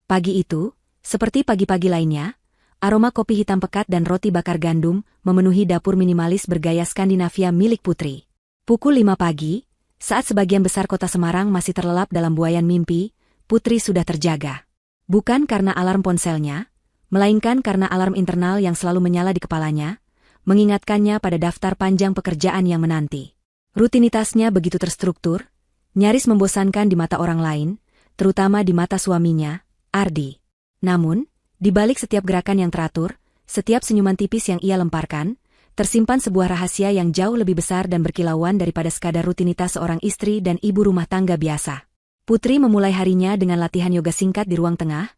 Pagi itu, seperti pagi-pagi lainnya, aroma kopi hitam pekat dan roti bakar gandum memenuhi dapur minimalis bergaya Skandinavia milik Putri. Pukul 5 pagi, saat sebagian besar kota Semarang masih terlelap dalam buayan mimpi, Putri sudah terjaga. Bukan karena alarm ponselnya, melainkan karena alarm internal yang selalu menyala di kepalanya, mengingatkannya pada daftar panjang pekerjaan yang menanti. Rutinitasnya begitu terstruktur, nyaris membosankan di mata orang lain, terutama di mata suaminya, Ardi. Namun, di balik setiap gerakan yang teratur, setiap senyuman tipis yang ia lemparkan, tersimpan sebuah rahasia yang jauh lebih besar dan berkilauan daripada sekadar rutinitas seorang istri dan ibu rumah tangga biasa. Putri memulai harinya dengan latihan yoga singkat di ruang tengah,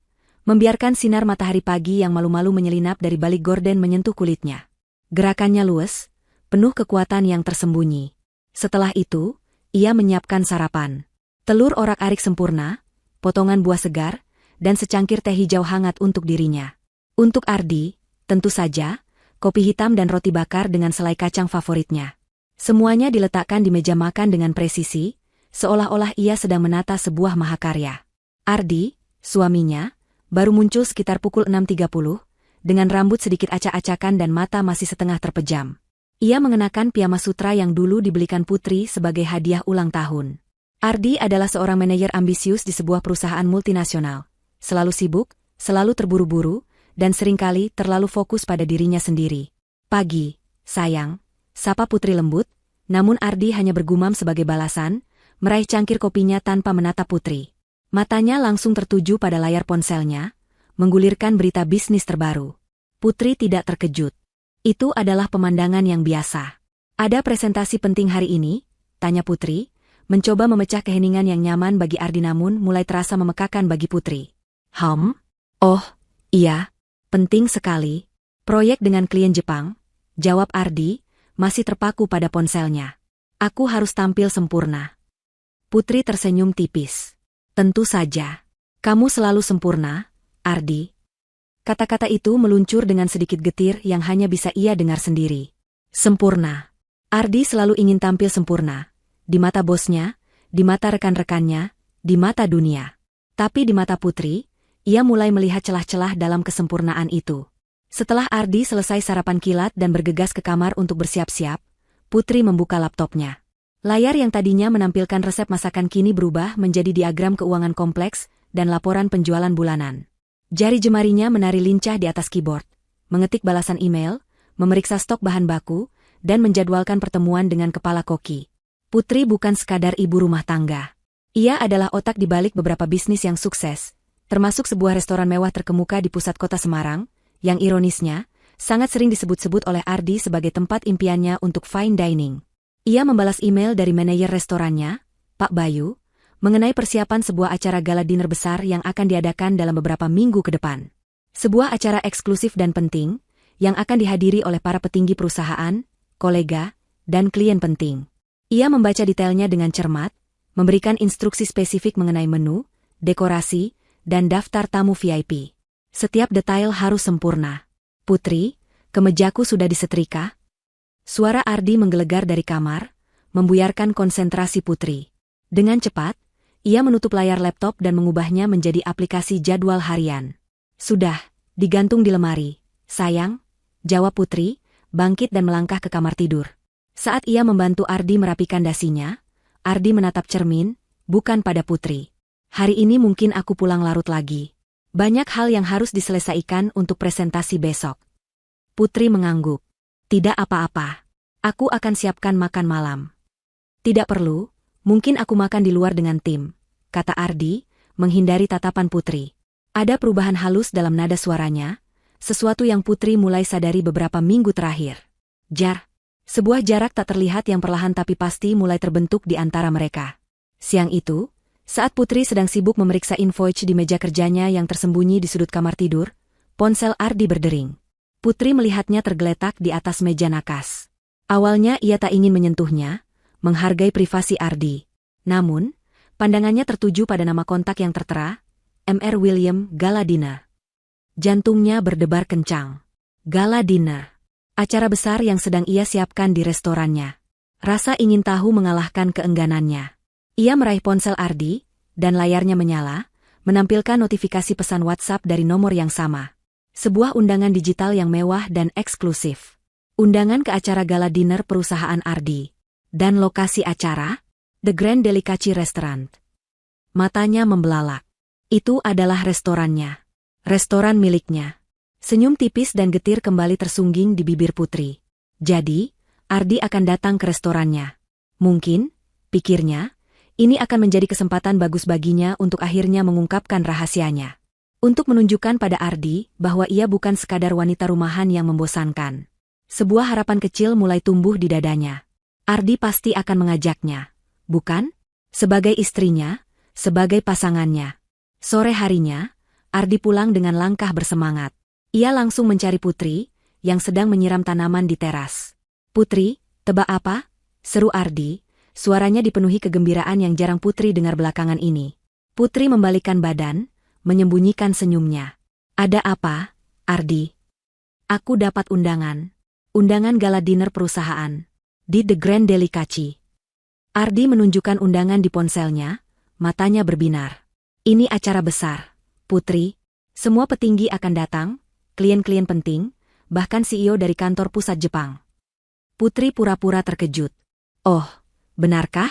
membiarkan sinar matahari pagi yang malu-malu menyelinap dari balik gorden menyentuh kulitnya. Gerakannya luwes, penuh kekuatan yang tersembunyi. Setelah itu, ia menyiapkan sarapan. Telur orak-arik sempurna, potongan buah segar, dan secangkir teh hijau hangat untuk dirinya. Untuk Ardi, tentu saja, kopi hitam dan roti bakar dengan selai kacang favoritnya. Semuanya diletakkan di meja makan dengan presisi, seolah-olah ia sedang menata sebuah mahakarya. Ardi, suaminya, baru muncul sekitar pukul 6.30, dengan rambut sedikit acak-acakan dan mata masih setengah terpejam. Ia mengenakan piyama sutra yang dulu dibelikan Putri sebagai hadiah ulang tahun. Ardi adalah seorang manajer ambisius di sebuah perusahaan multinasional. Selalu sibuk, selalu terburu-buru, dan seringkali terlalu fokus pada dirinya sendiri. Pagi, sayang, sapa Putri lembut, namun Ardi hanya bergumam sebagai balasan, meraih cangkir kopinya tanpa menatap Putri. Matanya langsung tertuju pada layar ponselnya, menggulirkan berita bisnis terbaru. Putri tidak terkejut. Itu adalah pemandangan yang biasa. Ada presentasi penting hari ini? Tanya Putri, mencoba memecah keheningan yang nyaman bagi Ardi namun mulai terasa memekakan bagi Putri. Oh, iya, penting sekali. Proyek dengan klien Jepang, jawab Ardi, masih terpaku pada ponselnya. Aku harus tampil sempurna. Putri tersenyum tipis. Tentu saja. Kamu selalu sempurna, Ardi. Kata-kata itu meluncur dengan sedikit getir yang hanya bisa ia dengar sendiri. Sempurna. Ardi selalu ingin tampil sempurna. Di mata bosnya, di mata rekan-rekannya, di mata dunia. Tapi di mata Putri, ia mulai melihat celah-celah dalam kesempurnaan itu. Setelah Ardi selesai sarapan kilat dan bergegas ke kamar untuk bersiap-siap, Putri membuka laptopnya. Layar yang tadinya menampilkan resep masakan kini berubah menjadi diagram keuangan kompleks dan laporan penjualan bulanan. Jari jemarinya menari lincah di atas keyboard, mengetik balasan email, memeriksa stok bahan baku, dan menjadwalkan pertemuan dengan kepala koki. Putri bukan sekadar ibu rumah tangga. Ia adalah otak di balik beberapa bisnis yang sukses, termasuk sebuah restoran mewah terkemuka di pusat kota Semarang, yang ironisnya, sangat sering disebut-sebut oleh Ardi sebagai tempat impiannya untuk fine dining. Ia membalas email dari manajer restorannya, Pak Bayu, mengenai persiapan sebuah acara gala dinner besar yang akan diadakan dalam beberapa minggu ke depan. Sebuah acara eksklusif dan penting, yang akan dihadiri oleh para petinggi perusahaan, kolega, dan klien penting. Ia membaca detailnya dengan cermat, memberikan instruksi spesifik mengenai menu, dekorasi, dan daftar tamu VIP. Setiap detail harus sempurna. Putri, kemejaku sudah disetrika? Suara Ardi menggelegar dari kamar, membuyarkan konsentrasi Putri. Dengan cepat, ia menutup layar laptop dan mengubahnya menjadi aplikasi jadwal harian. Sudah, digantung di lemari. Sayang, jawab Putri, bangkit dan melangkah ke kamar tidur. Saat ia membantu Ardi merapikan dasinya, Ardi menatap cermin, bukan pada Putri. Hari ini mungkin aku pulang larut lagi. Banyak hal yang harus diselesaikan untuk presentasi besok. Putri mengangguk. Tidak apa-apa. Aku akan siapkan makan malam. Tidak perlu, mungkin aku makan di luar dengan tim, kata Ardi, menghindari tatapan Putri. Ada perubahan halus dalam nada suaranya, sesuatu yang Putri mulai sadari beberapa minggu terakhir. Sebuah jarak tak terlihat yang perlahan tapi pasti mulai terbentuk di antara mereka. Siang itu, saat Putri sedang sibuk memeriksa invoice di meja kerjanya yang tersembunyi di sudut kamar tidur, ponsel Ardi berdering. Putri melihatnya tergeletak di atas meja nakas. Awalnya ia tak ingin menyentuhnya, menghargai privasi Ardi. Namun, pandangannya tertuju pada nama kontak yang tertera, Mr. William Galadina. Jantungnya berdebar kencang. Galadina. Acara besar yang sedang ia siapkan di restorannya. Rasa ingin tahu mengalahkan keengganannya. Ia meraih ponsel Ardi, dan layarnya menyala, menampilkan notifikasi pesan WhatsApp dari nomor yang sama. Sebuah undangan digital yang mewah dan eksklusif. Undangan ke acara gala dinner perusahaan Ardi. Dan lokasi acara? The Grand Delicacy Restaurant. Matanya membelalak. Itu adalah restorannya. Restoran miliknya. Senyum tipis dan getir kembali tersungging di bibir Putri. Jadi, Ardi akan datang ke restorannya. Mungkin, pikirnya, ini akan menjadi kesempatan bagus baginya untuk akhirnya mengungkapkan rahasianya. Untuk menunjukkan pada Ardi bahwa ia bukan sekadar wanita rumahan yang membosankan. Sebuah harapan kecil mulai tumbuh di dadanya. Ardi pasti akan mengajaknya. Bukan? Sebagai istrinya, sebagai pasangannya. Sore harinya, Ardi pulang dengan langkah bersemangat. Ia langsung mencari Putri, yang sedang menyiram tanaman di teras. "Putri, tebak apa?" seru Ardi. Suaranya dipenuhi kegembiraan yang jarang Putri dengar belakangan ini. Putri membalikkan badan, menyembunyikan senyumnya. "Ada apa, Ardi?" "Aku dapat undangan. Undangan gala dinner perusahaan. Di The Grand Delicacy." Ardi menunjukkan undangan di ponselnya, matanya berbinar. "Ini acara besar, Putri. Semua petinggi akan datang, klien-klien penting, bahkan CEO dari kantor pusat Jepang." Putri pura-pura terkejut. "Oh, benarkah?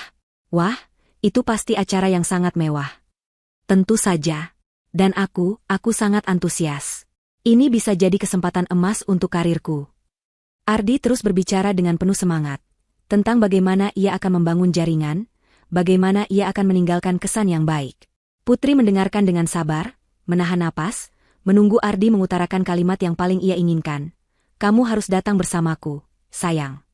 Wah, itu pasti acara yang sangat mewah." "Tentu saja. Dan aku sangat antusias. Ini bisa jadi kesempatan emas untuk karirku." Ardi terus berbicara dengan penuh semangat, tentang bagaimana ia akan membangun jaringan, bagaimana ia akan meninggalkan kesan yang baik. Putri mendengarkan dengan sabar, menahan napas, menunggu Ardi mengutarakan kalimat yang paling ia inginkan. "Kamu harus datang bersamaku, sayang."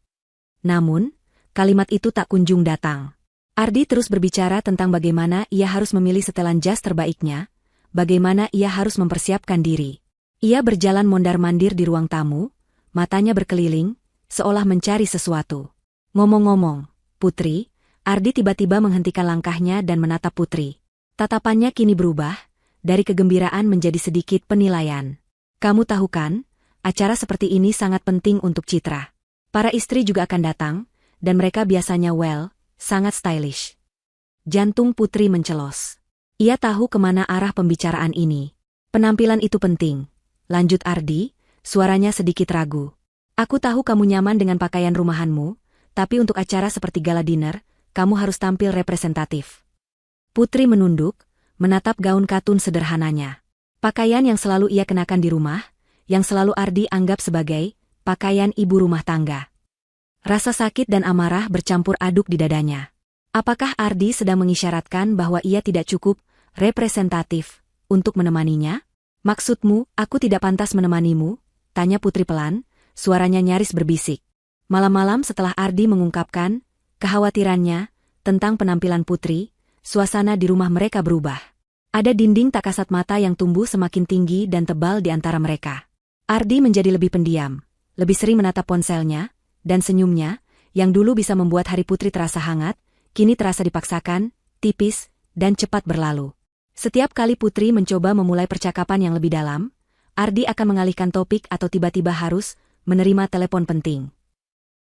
Namun, kalimat itu tak kunjung datang. Ardi terus berbicara tentang bagaimana ia harus memilih setelan jas terbaiknya, bagaimana ia harus mempersiapkan diri. Ia berjalan mondar-mandir di ruang tamu, matanya berkeliling, seolah mencari sesuatu. Ngomong-ngomong, Putri, Ardi tiba-tiba menghentikan langkahnya dan menatap Putri. Tatapannya kini berubah, dari kegembiraan menjadi sedikit penilaian. "Kamu tahu kan, acara seperti ini sangat penting untuk citra. Para istri juga akan datang, dan mereka biasanya sangat stylish." Jantung Putri mencelos. Ia tahu kemana arah pembicaraan ini. "Penampilan itu penting," lanjut Ardi, suaranya sedikit ragu. "Aku tahu kamu nyaman dengan pakaian rumahanmu, tapi untuk acara seperti gala dinner, kamu harus tampil representatif." Putri menunduk, menatap gaun katun sederhananya. Pakaian yang selalu ia kenakan di rumah, yang selalu Ardi anggap sebagai pakaian ibu rumah tangga. Rasa sakit dan amarah bercampur aduk di dadanya. Apakah Ardi sedang mengisyaratkan bahwa ia tidak cukup representatif untuk menemaninya? "Maksudmu, aku tidak pantas menemanimu?" tanya Putri pelan, suaranya nyaris berbisik. Malam-malam setelah Ardi mengungkapkan kekhawatirannya tentang penampilan Putri, suasana di rumah mereka berubah. Ada dinding tak kasat mata yang tumbuh semakin tinggi dan tebal di antara mereka. Ardi menjadi lebih pendiam, lebih sering menatap ponselnya, dan senyumnya, yang dulu bisa membuat hari Putri terasa hangat, kini terasa dipaksakan, tipis, dan cepat berlalu. Setiap kali Putri mencoba memulai percakapan yang lebih dalam, Ardi akan mengalihkan topik atau tiba-tiba harus menerima telepon penting.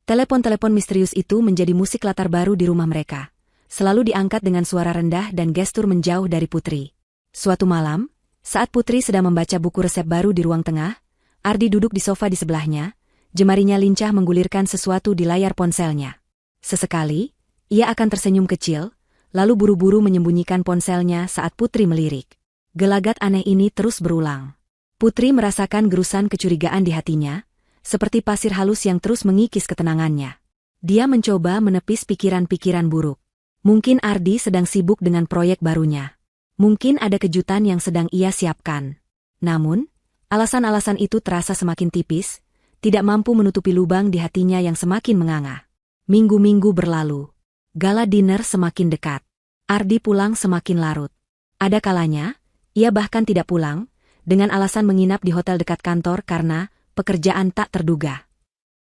Telepon-telepon misterius itu menjadi musik latar baru di rumah mereka. Selalu diangkat dengan suara rendah dan gestur menjauh dari Putri. Suatu malam, saat Putri sedang membaca buku resep baru di ruang tengah, Ardi duduk di sofa di sebelahnya, jemarinya lincah menggulirkan sesuatu di layar ponselnya. Sesekali, ia akan tersenyum kecil, lalu buru-buru menyembunyikan ponselnya saat Putri melirik. Gelagat aneh ini terus berulang. Putri merasakan gerusan kecurigaan di hatinya, seperti pasir halus yang terus mengikis ketenangannya. Dia mencoba menepis pikiran-pikiran buruk. Mungkin Ardi sedang sibuk dengan proyek barunya. Mungkin ada kejutan yang sedang ia siapkan. Namun, alasan-alasan itu terasa semakin tipis, tidak mampu menutupi lubang di hatinya yang semakin menganga. Minggu-minggu berlalu. Gala dinner semakin dekat. Ardi pulang semakin larut. Ada kalanya, ia bahkan tidak pulang, dengan alasan menginap di hotel dekat kantor karena pekerjaan tak terduga.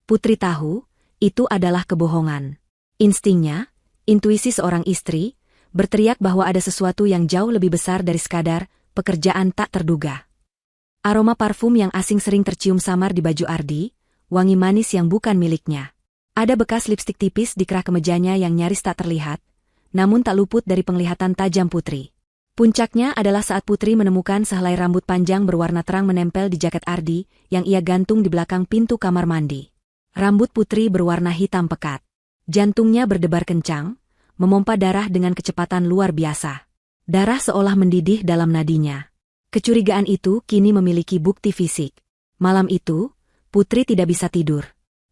Putri tahu, itu adalah kebohongan. Instingnya, intuisi seorang istri, berteriak bahwa ada sesuatu yang jauh lebih besar dari sekadar pekerjaan tak terduga. Aroma parfum yang asing sering tercium samar di baju Ardi, wangi manis yang bukan miliknya. Ada bekas lipstik tipis di kerah kemejanya yang nyaris tak terlihat, namun tak luput dari penglihatan tajam Putri. Puncaknya adalah saat Putri menemukan sehelai rambut panjang berwarna terang menempel di jaket Ardi yang ia gantung di belakang pintu kamar mandi. Rambut Putri berwarna hitam pekat. Jantungnya berdebar kencang, memompa darah dengan kecepatan luar biasa. Darah seolah mendidih dalam nadinya. Kecurigaan itu kini memiliki bukti fisik. Malam itu, Putri tidak bisa tidur.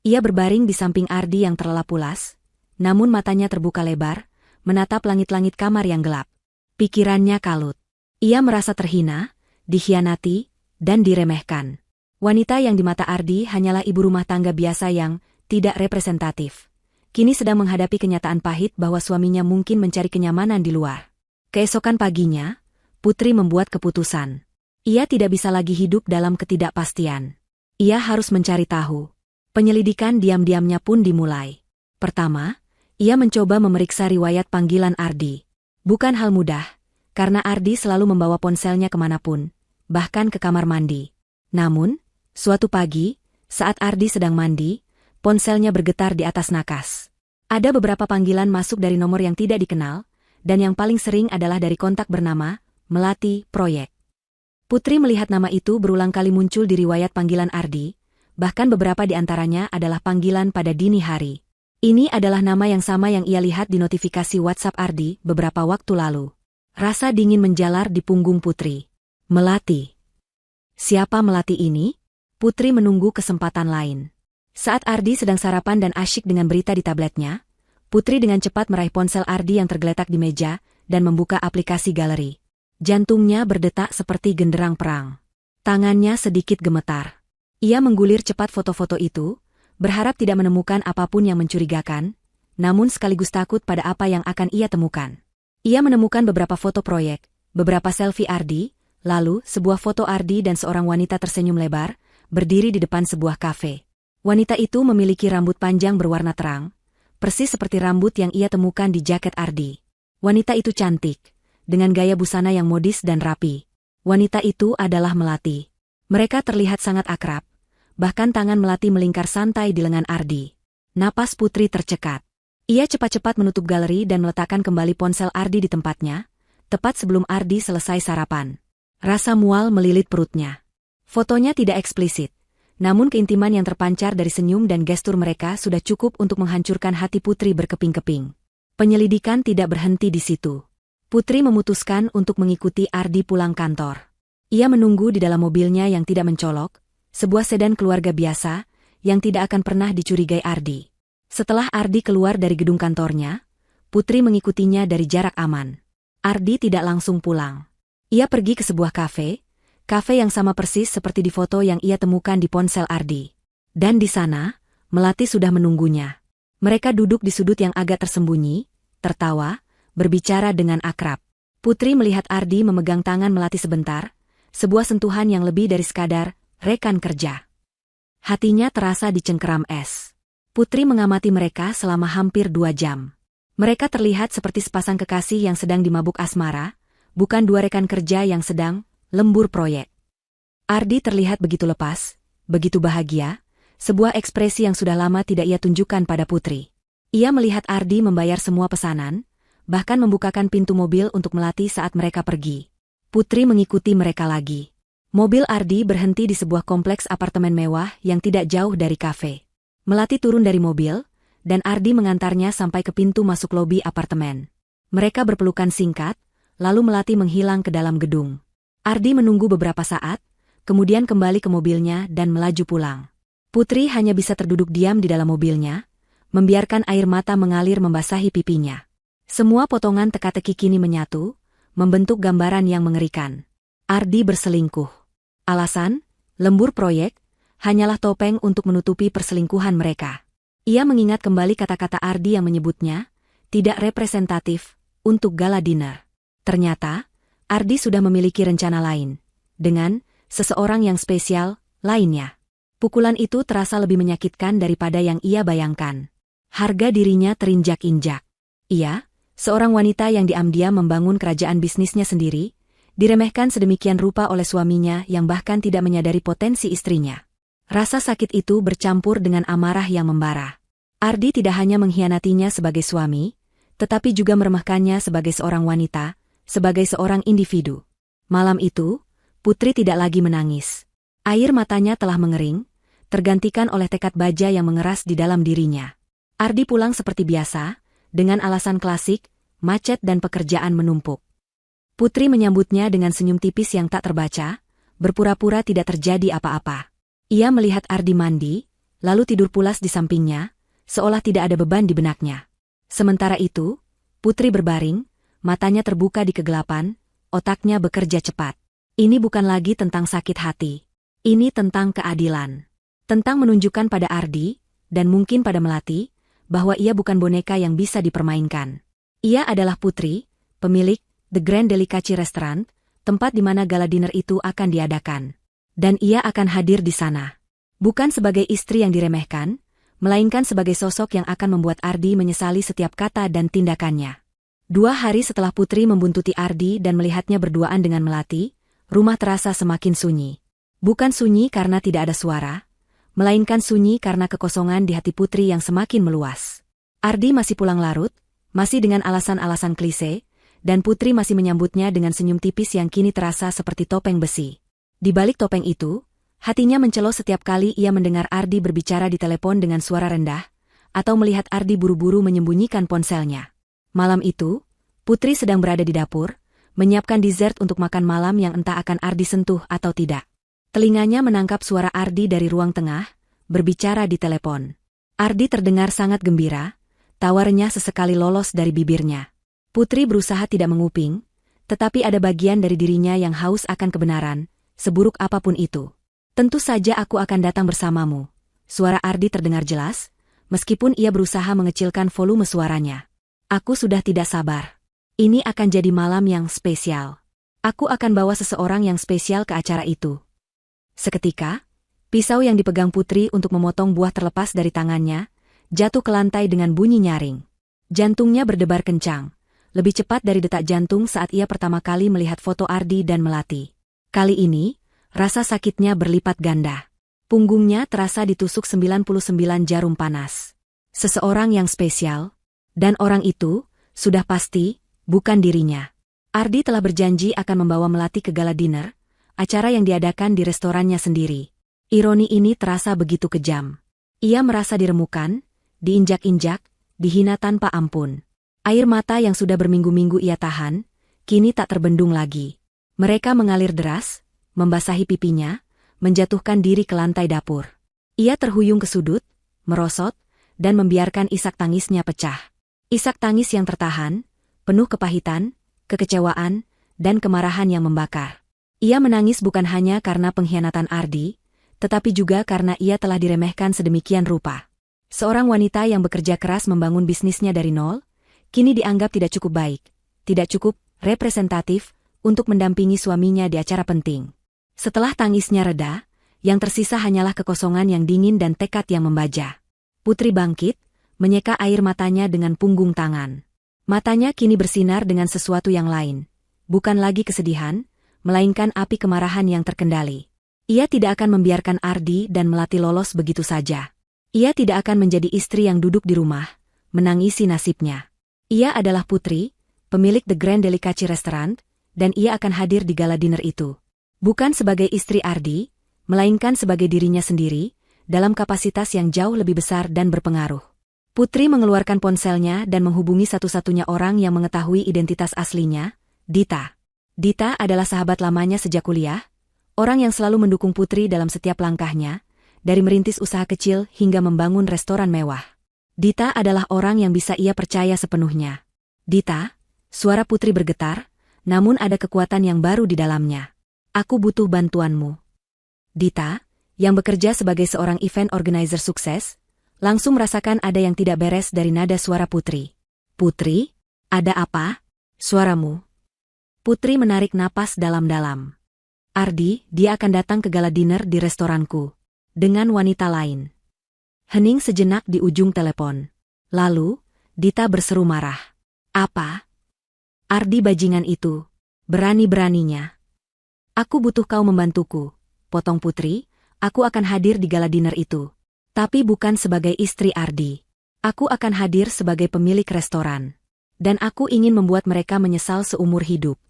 Ia berbaring di samping Ardi yang terlelap pulas, namun matanya terbuka lebar, menatap langit-langit kamar yang gelap. Pikirannya kalut. Ia merasa terhina, dikhianati, dan diremehkan. Wanita yang di mata Ardi hanyalah ibu rumah tangga biasa yang tidak representatif. Kini sedang menghadapi kenyataan pahit bahwa suaminya mungkin mencari kenyamanan di luar. Keesokan paginya, Putri membuat keputusan. Ia tidak bisa lagi hidup dalam ketidakpastian. Ia harus mencari tahu. Penyelidikan diam-diamnya pun dimulai. Pertama, ia mencoba memeriksa riwayat panggilan Ardi. Bukan hal mudah, karena Ardi selalu membawa ponselnya kemanapun, bahkan ke kamar mandi. Namun, suatu pagi, saat Ardi sedang mandi, ponselnya bergetar di atas nakas. Ada beberapa panggilan masuk dari nomor yang tidak dikenal, dan yang paling sering adalah dari kontak bernama Melati Proyek. Putri melihat nama itu berulang kali muncul di riwayat panggilan Ardi, bahkan beberapa di antaranya adalah panggilan pada dini hari. Ini adalah nama yang sama yang ia lihat di notifikasi WhatsApp Ardi beberapa waktu lalu. Rasa dingin menjalar di punggung Putri. Melati. Siapa Melati ini? Putri menunggu kesempatan lain. Saat Ardi sedang sarapan dan asyik dengan berita di tabletnya, Putri dengan cepat meraih ponsel Ardi yang tergeletak di meja dan membuka aplikasi galeri. Jantungnya berdetak seperti genderang perang. Tangannya sedikit gemetar. Ia menggulir cepat foto-foto itu, berharap tidak menemukan apapun yang mencurigakan, namun sekaligus takut pada apa yang akan ia temukan. Ia menemukan beberapa foto proyek, beberapa selfie Ardi, lalu sebuah foto Ardi dan seorang wanita tersenyum lebar, berdiri di depan sebuah kafe. Wanita itu memiliki rambut panjang berwarna terang, persis seperti rambut yang ia temukan di jaket Ardi. Wanita itu cantik, dengan gaya busana yang modis dan rapi. Wanita itu adalah Melati. Mereka terlihat sangat akrab. Bahkan tangan Melati melingkar santai di lengan Ardi. Napas Putri tercekat. Ia cepat-cepat menutup galeri dan meletakkan kembali ponsel Ardi di tempatnya, tepat sebelum Ardi selesai sarapan. Rasa mual melilit perutnya. Fotonya tidak eksplisit, namun keintiman yang terpancar dari senyum dan gestur mereka sudah cukup untuk menghancurkan hati Putri berkeping-keping. Penyelidikan tidak berhenti di situ. Putri memutuskan untuk mengikuti Ardi pulang kantor. Ia menunggu di dalam mobilnya yang tidak mencolok, sebuah sedan keluarga biasa, yang tidak akan pernah dicurigai Ardi. Setelah Ardi keluar dari gedung kantornya, Putri mengikutinya dari jarak aman. Ardi tidak langsung pulang. Ia pergi ke sebuah kafe yang sama persis seperti di foto yang ia temukan di ponsel Ardi. Dan di sana, Melati sudah menunggunya. Mereka duduk di sudut yang agak tersembunyi, tertawa, berbicara dengan akrab. Putri melihat Ardi memegang tangan Melati sebentar, sebuah sentuhan yang lebih dari sekadar rekan kerja. Hatinya terasa dicengkeram es. Putri mengamati mereka selama hampir 2 jam. Mereka terlihat seperti sepasang kekasih yang sedang dimabuk asmara, bukan 2 rekan kerja yang sedang lembur proyek. Ardi terlihat begitu lepas, begitu bahagia, sebuah ekspresi yang sudah lama tidak ia tunjukkan pada Putri. Ia melihat Ardi membayar semua pesanan, bahkan membukakan pintu mobil untuk Melati saat mereka pergi. Putri mengikuti mereka lagi. Mobil Ardi berhenti di sebuah kompleks apartemen mewah yang tidak jauh dari kafe. Melati turun dari mobil, dan Ardi mengantarnya sampai ke pintu masuk lobi apartemen. Mereka berpelukan singkat, lalu Melati menghilang ke dalam gedung. Ardi menunggu beberapa saat, kemudian kembali ke mobilnya dan melaju pulang. Putri hanya bisa terduduk diam di dalam mobilnya, membiarkan air mata mengalir membasahi pipinya. Semua potongan teka-teki kini menyatu, membentuk gambaran yang mengerikan. Ardi berselingkuh. Alasan, lembur proyek, hanyalah topeng untuk menutupi perselingkuhan mereka. Ia mengingat kembali kata-kata Ardi yang menyebutnya, tidak representatif, untuk gala dinner. Ternyata, Ardi sudah memiliki rencana lain, dengan seseorang yang spesial lainnya. Pukulan itu terasa lebih menyakitkan daripada yang ia bayangkan. Harga dirinya terinjak-injak. Ia, seorang wanita yang diam-diam membangun kerajaan bisnisnya sendiri, diremehkan sedemikian rupa oleh suaminya yang bahkan tidak menyadari potensi istrinya. Rasa sakit itu bercampur dengan amarah yang membara. Ardi tidak hanya mengkhianatinya sebagai suami, tetapi juga meremehkannya sebagai seorang wanita, sebagai seorang individu. Malam itu, Putri tidak lagi menangis. Air matanya telah mengering, tergantikan oleh tekad baja yang mengeras di dalam dirinya. Ardi pulang seperti biasa, dengan alasan klasik, macet dan pekerjaan menumpuk. Putri menyambutnya dengan senyum tipis yang tak terbaca, berpura-pura tidak terjadi apa-apa. Ia melihat Ardi mandi, lalu tidur pulas di sampingnya, seolah tidak ada beban di benaknya. Sementara itu, Putri berbaring, matanya terbuka di kegelapan, otaknya bekerja cepat. Ini bukan lagi tentang sakit hati. Ini tentang keadilan. Tentang menunjukkan pada Ardi, dan mungkin pada Melati, bahwa ia bukan boneka yang bisa dipermainkan. Ia adalah Putri, pemilik The Grand Delicacy Restaurant, tempat di mana gala dinner itu akan diadakan. Dan ia akan hadir di sana. Bukan sebagai istri yang diremehkan, melainkan sebagai sosok yang akan membuat Ardi menyesali setiap kata dan tindakannya. 2 hari setelah Putri membuntuti Ardi dan melihatnya berduaan dengan Melati, rumah terasa semakin sunyi. Bukan sunyi karena tidak ada suara, melainkan sunyi karena kekosongan di hati Putri yang semakin meluas. Ardi masih pulang larut, masih dengan alasan-alasan klise, dan Putri masih menyambutnya dengan senyum tipis yang kini terasa seperti topeng besi. Di balik topeng itu, hatinya mencelo setiap kali ia mendengar Ardi berbicara di telepon dengan suara rendah, atau melihat Ardi buru-buru menyembunyikan ponselnya. Malam itu, Putri sedang berada di dapur, menyiapkan dessert untuk makan malam yang entah akan Ardi sentuh atau tidak. Telinganya menangkap suara Ardi dari ruang tengah, berbicara di telepon. Ardi terdengar sangat gembira, tawa renyah sesekali lolos dari bibirnya. Putri berusaha tidak menguping, tetapi ada bagian dari dirinya yang haus akan kebenaran, seburuk apapun itu. Tentu saja aku akan datang bersamamu. Suara Ardi terdengar jelas, meskipun ia berusaha mengecilkan volume suaranya. Aku sudah tidak sabar. Ini akan jadi malam yang spesial. Aku akan bawa seseorang yang spesial ke acara itu. Seketika, pisau yang dipegang Putri untuk memotong buah terlepas dari tangannya, jatuh ke lantai dengan bunyi nyaring. Jantungnya berdebar kencang, lebih cepat dari detak jantung saat ia pertama kali melihat foto Ardi dan Melati. Kali ini, rasa sakitnya berlipat ganda. Punggungnya terasa ditusuk 99 jarum panas. Seseorang yang spesial, dan orang itu, sudah pasti, bukan dirinya. Ardi telah berjanji akan membawa Melati ke gala dinner, acara yang diadakan di restorannya sendiri. Ironi ini terasa begitu kejam. Ia merasa diremukan, diinjak-injak, dihina tanpa ampun. Air mata yang sudah berminggu-minggu ia tahan, kini tak terbendung lagi. Mereka mengalir deras, membasahi pipinya, menjatuhkan diri ke lantai dapur. Ia terhuyung ke sudut, merosot, dan membiarkan isak tangisnya pecah. Isak tangis yang tertahan, penuh kepahitan, kekecewaan, dan kemarahan yang membakar. Ia menangis bukan hanya karena pengkhianatan Ardi, tetapi juga karena ia telah diremehkan sedemikian rupa. Seorang wanita yang bekerja keras membangun bisnisnya dari nol, kini dianggap tidak cukup baik, tidak cukup representatif untuk mendampingi suaminya di acara penting. Setelah tangisnya reda, yang tersisa hanyalah kekosongan yang dingin dan tekad yang membaja. Putri bangkit, menyeka air matanya dengan punggung tangan. Matanya kini bersinar dengan sesuatu yang lain. Bukan lagi kesedihan, melainkan api kemarahan yang terkendali. Ia tidak akan membiarkan Ardi dan Melati lolos begitu saja. Ia tidak akan menjadi istri yang duduk di rumah, menangisi nasibnya. Ia adalah Putri, pemilik The Grand Delicacy Restaurant, dan ia akan hadir di gala dinner itu. Bukan sebagai istri Ardi, melainkan sebagai dirinya sendiri, dalam kapasitas yang jauh lebih besar dan berpengaruh. Putri mengeluarkan ponselnya dan menghubungi satu-satunya orang yang mengetahui identitas aslinya, Dita. Dita adalah sahabat lamanya sejak kuliah, orang yang selalu mendukung Putri dalam setiap langkahnya, dari merintis usaha kecil hingga membangun restoran mewah. Dita adalah orang yang bisa ia percaya sepenuhnya. Dita, suara Putri bergetar, namun ada kekuatan yang baru di dalamnya. Aku butuh bantuanmu. Dita, yang bekerja sebagai seorang event organizer sukses, langsung merasakan ada yang tidak beres dari nada suara Putri. Putri, ada apa? Suaramu. Putri menarik napas dalam-dalam. Ardi, dia akan datang ke gala dinner di restoranku. Dengan wanita lain. Hening sejenak di ujung telepon. Lalu, Dita berseru marah. Apa? Ardi bajingan itu. Berani-beraninya. Aku butuh kau membantuku. Potong Putri, aku akan hadir di gala dinner itu. Tapi bukan sebagai istri Ardi. Aku akan hadir sebagai pemilik restoran. Dan aku ingin membuat mereka menyesal seumur hidup.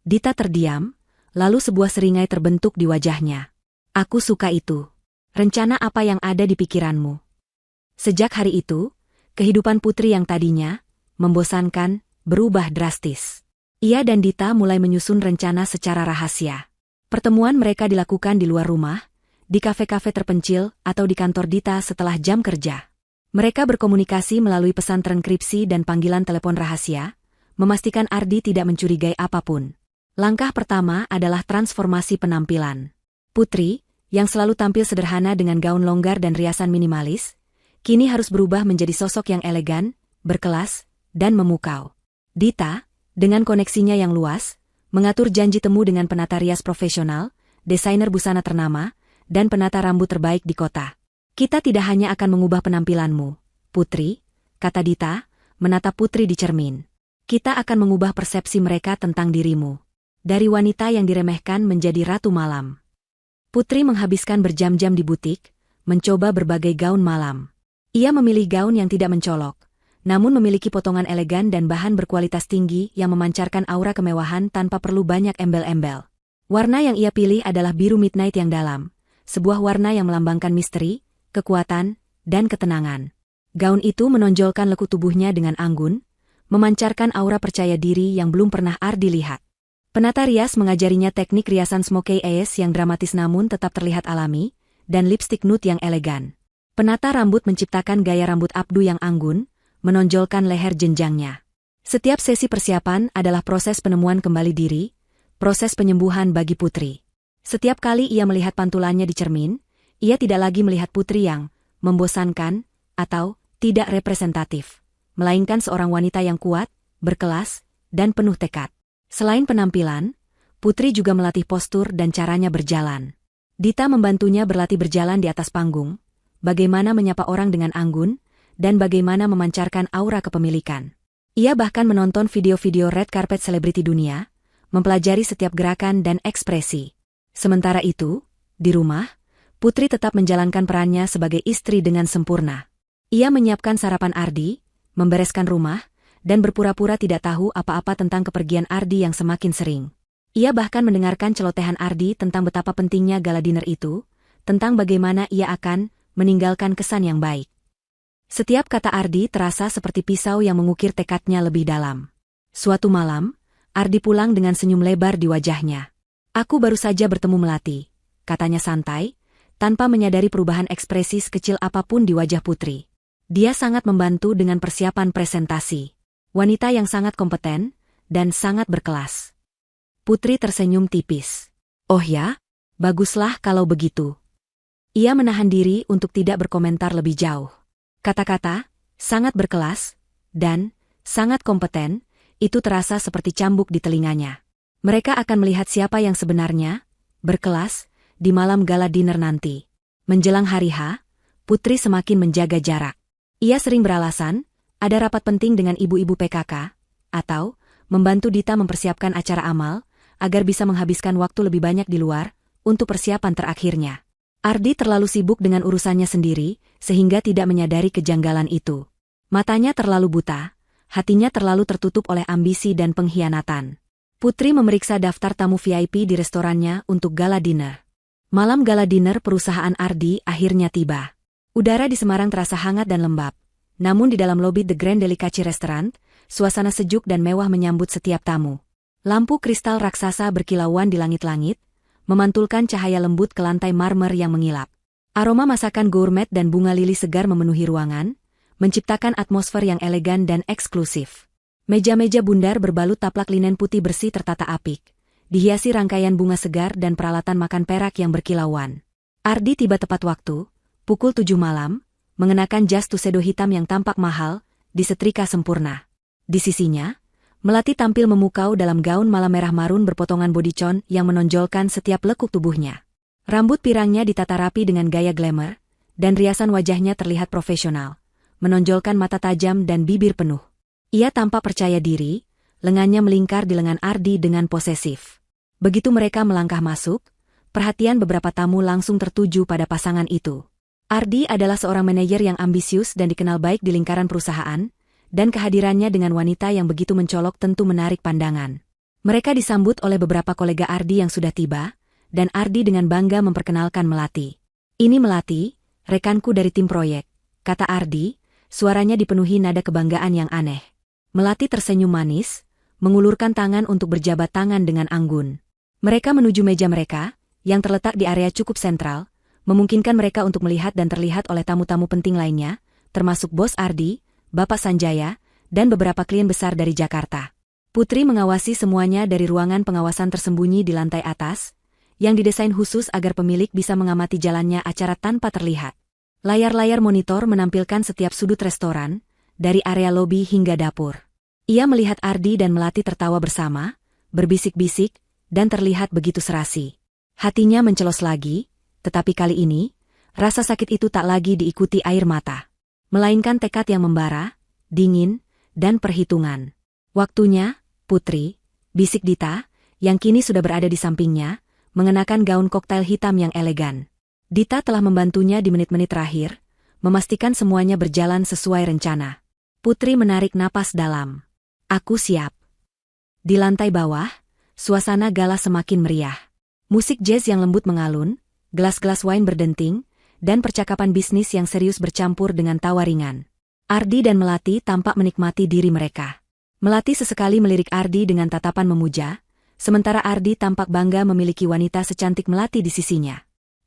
Dita terdiam, lalu sebuah seringai terbentuk di wajahnya. Aku suka itu. Rencana apa yang ada di pikiranmu? Sejak hari itu, kehidupan Putri yang tadinya membosankan, berubah drastis. Ia dan Dita mulai menyusun rencana secara rahasia. Pertemuan mereka dilakukan di luar rumah, di kafe-kafe terpencil atau di kantor Dita setelah jam kerja. Mereka berkomunikasi melalui pesan terenkripsi dan panggilan telepon rahasia, memastikan Ardi tidak mencurigai apapun. Langkah pertama adalah transformasi penampilan. Putri, yang selalu tampil sederhana dengan gaun longgar dan riasan minimalis, kini harus berubah menjadi sosok yang elegan, berkelas, dan memukau. Dita, dengan koneksinya yang luas, mengatur janji temu dengan penata rias profesional, desainer busana ternama, dan penata rambut terbaik di kota. Kita tidak hanya akan mengubah penampilanmu, Putri, kata Dita, menatap Putri di cermin. Kita akan mengubah persepsi mereka tentang dirimu. Dari wanita yang diremehkan menjadi ratu malam. Putri menghabiskan berjam-jam di butik, mencoba berbagai gaun malam. Ia memilih gaun yang tidak mencolok, namun memiliki potongan elegan dan bahan berkualitas tinggi yang memancarkan aura kemewahan tanpa perlu banyak embel-embel. Warna yang ia pilih adalah biru midnight yang dalam, sebuah warna yang melambangkan misteri, kekuatan, dan ketenangan. Gaun itu menonjolkan lekuk tubuhnya dengan anggun, memancarkan aura percaya diri yang belum pernah Ardi lihat. Penata rias mengajarinya teknik riasan smokey eyes yang dramatis namun tetap terlihat alami, dan lipstick nude yang elegan. Penata rambut menciptakan gaya rambut abdu yang anggun, menonjolkan leher jenjangnya. Setiap sesi persiapan adalah proses penemuan kembali diri, proses penyembuhan bagi Putri. Setiap kali ia melihat pantulannya di cermin, ia tidak lagi melihat Putri yang membosankan atau tidak representatif, melainkan seorang wanita yang kuat, berkelas, dan penuh tekad. Selain penampilan, Putri juga melatih postur dan caranya berjalan. Dita membantunya berlatih berjalan di atas panggung, bagaimana menyapa orang dengan anggun, dan bagaimana memancarkan aura kepemilikan. Ia bahkan menonton video-video red carpet selebriti dunia, mempelajari setiap gerakan dan ekspresi. Sementara itu, di rumah, Putri tetap menjalankan perannya sebagai istri dengan sempurna. Ia menyiapkan sarapan Ardi, membereskan rumah, dan berpura-pura tidak tahu apa-apa tentang kepergian Ardi yang semakin sering. Ia bahkan mendengarkan celotehan Ardi tentang betapa pentingnya gala dinner itu, tentang bagaimana ia akan meninggalkan kesan yang baik. Setiap kata Ardi terasa seperti pisau yang mengukir tekadnya lebih dalam. Suatu malam, Ardi pulang dengan senyum lebar di wajahnya. Aku baru saja bertemu Melati, katanya santai, tanpa menyadari perubahan ekspresi sekecil apapun di wajah Putri. Dia sangat membantu dengan persiapan presentasi. Wanita yang sangat kompeten dan sangat berkelas. Putri tersenyum tipis. Oh ya, baguslah kalau begitu. Ia menahan diri untuk tidak berkomentar lebih jauh. Kata-kata, sangat berkelas, dan sangat kompeten, itu terasa seperti cambuk di telinganya. Mereka akan melihat siapa yang sebenarnya, berkelas, di malam gala dinner nanti. Menjelang hari H, Putri semakin menjaga jarak. Ia sering beralasan, ada rapat penting dengan ibu-ibu PKK, atau membantu Dita mempersiapkan acara amal, agar bisa menghabiskan waktu lebih banyak di luar, untuk persiapan terakhirnya. Ardi terlalu sibuk dengan urusannya sendiri, sehingga tidak menyadari kejanggalan itu. Matanya terlalu buta, hatinya terlalu tertutup oleh ambisi dan pengkhianatan. Putri memeriksa daftar tamu VIP di restorannya untuk gala dinner. Malam gala dinner perusahaan Ardi akhirnya tiba. Udara di Semarang terasa hangat dan lembab, namun di dalam lobi The Grand Delicacy Restaurant, suasana sejuk dan mewah menyambut setiap tamu. Lampu kristal raksasa berkilauan di langit-langit, memantulkan cahaya lembut ke lantai marmer yang mengilap. Aroma masakan gourmet dan bunga lili segar memenuhi ruangan, menciptakan atmosfer yang elegan dan eksklusif. Meja-meja bundar berbalut taplak linen putih bersih tertata apik, dihiasi rangkaian bunga segar dan peralatan makan perak yang berkilauan. Ardi tiba tepat waktu, pukul 7 malam, mengenakan jas tuxedo hitam yang tampak mahal, disetrika sempurna. Di sisinya, Melati tampil memukau dalam gaun malam merah marun berpotongan bodycon yang menonjolkan setiap lekuk tubuhnya. Rambut pirangnya ditata rapi dengan gaya glamour, dan riasan wajahnya terlihat profesional, menonjolkan mata tajam dan bibir penuh. Ia tampak percaya diri, lengannya melingkar di lengan Ardi dengan posesif. Begitu mereka melangkah masuk, perhatian beberapa tamu langsung tertuju pada pasangan itu. Ardi adalah seorang manajer yang ambisius dan dikenal baik di lingkaran perusahaan, dan kehadirannya dengan wanita yang begitu mencolok tentu menarik pandangan. Mereka disambut oleh beberapa kolega Ardi yang sudah tiba, dan Ardi dengan bangga memperkenalkan Melati. "Ini Melati, rekanku dari tim proyek," kata Ardi, suaranya dipenuhi nada kebanggaan yang aneh. Melati tersenyum manis, mengulurkan tangan untuk berjabat tangan dengan anggun. Mereka menuju meja mereka, yang terletak di area cukup sentral, memungkinkan mereka untuk melihat dan terlihat oleh tamu-tamu penting lainnya, termasuk Bos Ardi, Bapak Sanjaya, dan beberapa klien besar dari Jakarta. Putri mengawasi semuanya dari ruangan pengawasan tersembunyi di lantai atas, yang didesain khusus agar pemilik bisa mengamati jalannya acara tanpa terlihat. Layar-layar monitor menampilkan setiap sudut restoran, dari area lobi hingga dapur. Ia melihat Ardi dan Melati tertawa bersama, berbisik-bisik, dan terlihat begitu serasi. Hatinya mencelos lagi, tetapi kali ini, rasa sakit itu tak lagi diikuti air mata. Melainkan tekad yang membara, dingin, dan perhitungan. "Waktunya, Putri," bisik Dita, yang kini sudah berada di sampingnya, mengenakan gaun koktail hitam yang elegan. Dita telah membantunya di menit-menit terakhir, memastikan semuanya berjalan sesuai rencana. Putri menarik napas dalam. "Aku siap." Di lantai bawah, suasana gala semakin meriah. Musik jazz yang lembut mengalun, gelas-gelas wine berdenting, dan percakapan bisnis yang serius bercampur dengan tawa ringan. Ardi dan Melati tampak menikmati diri mereka. Melati sesekali melirik Ardi dengan tatapan memuja, sementara Ardi tampak bangga memiliki wanita secantik Melati di sisinya.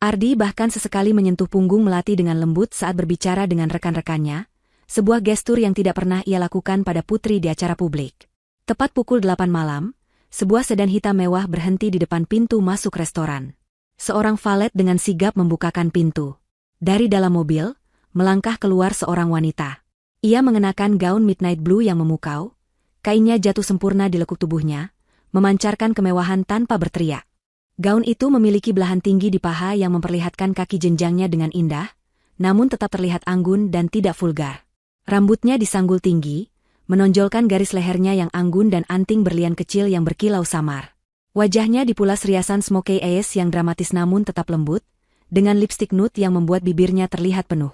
Ardi bahkan sesekali menyentuh punggung Melati dengan lembut saat berbicara dengan rekan-rekannya, sebuah gestur yang tidak pernah ia lakukan pada Putri di acara publik. Tepat pukul 8 malam, sebuah sedan hitam mewah berhenti di depan pintu masuk restoran. Seorang valet dengan sigap membukakan pintu. Dari dalam mobil, melangkah keluar seorang wanita. Ia mengenakan gaun midnight blue yang memukau, kainnya jatuh sempurna di lekuk tubuhnya, memancarkan kemewahan tanpa berteriak. Gaun itu memiliki belahan tinggi di paha yang memperlihatkan kaki jenjangnya dengan indah, namun tetap terlihat anggun dan tidak vulgar. Rambutnya disanggul tinggi, menonjolkan garis lehernya yang anggun dan anting berlian kecil yang berkilau samar. Wajahnya dipulas riasan smokey eyes yang dramatis namun tetap lembut, dengan lipstik nude yang membuat bibirnya terlihat penuh.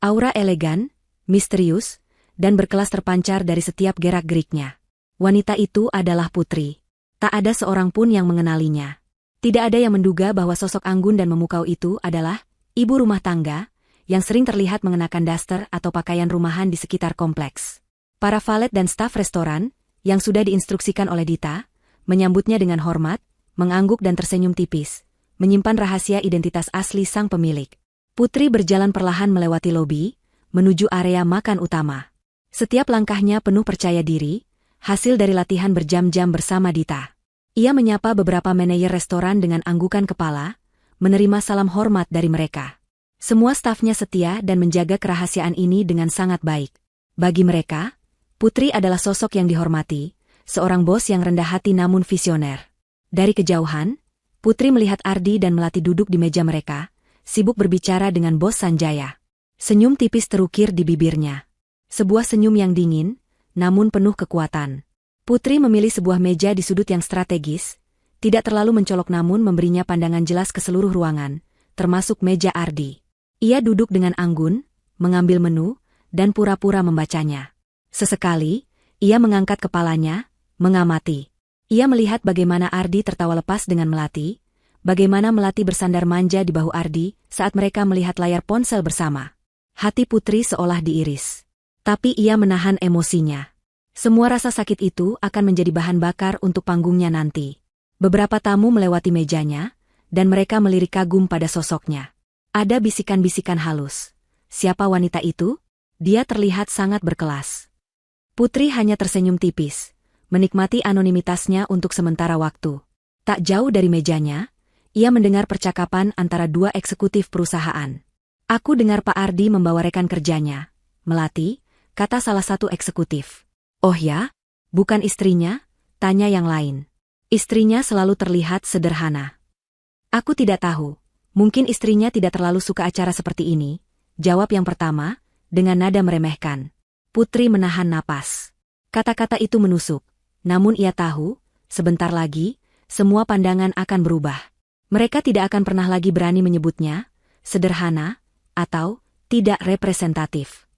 Aura elegan, misterius, dan berkelas terpancar dari setiap gerak-geriknya. Wanita itu adalah Putri. Tak ada seorang pun yang mengenalinya. Tidak ada yang menduga bahwa sosok anggun dan memukau itu adalah ibu rumah tangga, yang sering terlihat mengenakan daster atau pakaian rumahan di sekitar kompleks. Para valet dan staf restoran, yang sudah diinstruksikan oleh Dita, menyambutnya dengan hormat, mengangguk dan tersenyum tipis, menyimpan rahasia identitas asli sang pemilik. Putri berjalan perlahan melewati lobi, menuju area makan utama. Setiap langkahnya penuh percaya diri, hasil dari latihan berjam-jam bersama Dita. Ia menyapa beberapa manajer restoran dengan anggukan kepala, menerima salam hormat dari mereka. Semua stafnya setia dan menjaga kerahasiaan ini dengan sangat baik. Bagi mereka, Putri adalah sosok yang dihormati, seorang bos yang rendah hati namun visioner. Dari kejauhan, Putri melihat Ardi dan Melati duduk di meja mereka, sibuk berbicara dengan Bos Sanjaya. Senyum tipis terukir di bibirnya. Sebuah senyum yang dingin, namun penuh kekuatan. Putri memilih sebuah meja di sudut yang strategis, tidak terlalu mencolok namun memberinya pandangan jelas ke seluruh ruangan, termasuk meja Ardi. Ia duduk dengan anggun, mengambil menu, dan pura-pura membacanya. Sesekali, ia mengangkat kepalanya, mengamati. Ia melihat bagaimana Ardi tertawa lepas dengan Melati, bagaimana Melati bersandar manja di bahu Ardi saat mereka melihat layar ponsel bersama. Hati Putri seolah diiris. Tapi ia menahan emosinya. Semua rasa sakit itu akan menjadi bahan bakar untuk panggungnya nanti. Beberapa tamu melewati mejanya, dan mereka melirik kagum pada sosoknya. Ada bisikan-bisikan halus. Siapa wanita itu? Dia terlihat sangat berkelas. Putri hanya tersenyum tipis, menikmati anonimitasnya untuk sementara waktu. Tak jauh dari mejanya, ia mendengar percakapan antara dua eksekutif perusahaan. "Aku dengar Pak Ardi membawa rekan kerjanya, Melati," kata salah satu eksekutif. "Oh ya? Bukan istrinya?" tanya yang lain. "Istrinya selalu terlihat sederhana." "Aku tidak tahu. Mungkin istrinya tidak terlalu suka acara seperti ini," jawab yang pertama, dengan nada meremehkan. Putri menahan napas. Kata-kata itu menusuk. Namun ia tahu, sebentar lagi, semua pandangan akan berubah. Mereka tidak akan pernah lagi berani menyebutnya sederhana, atau tidak representatif.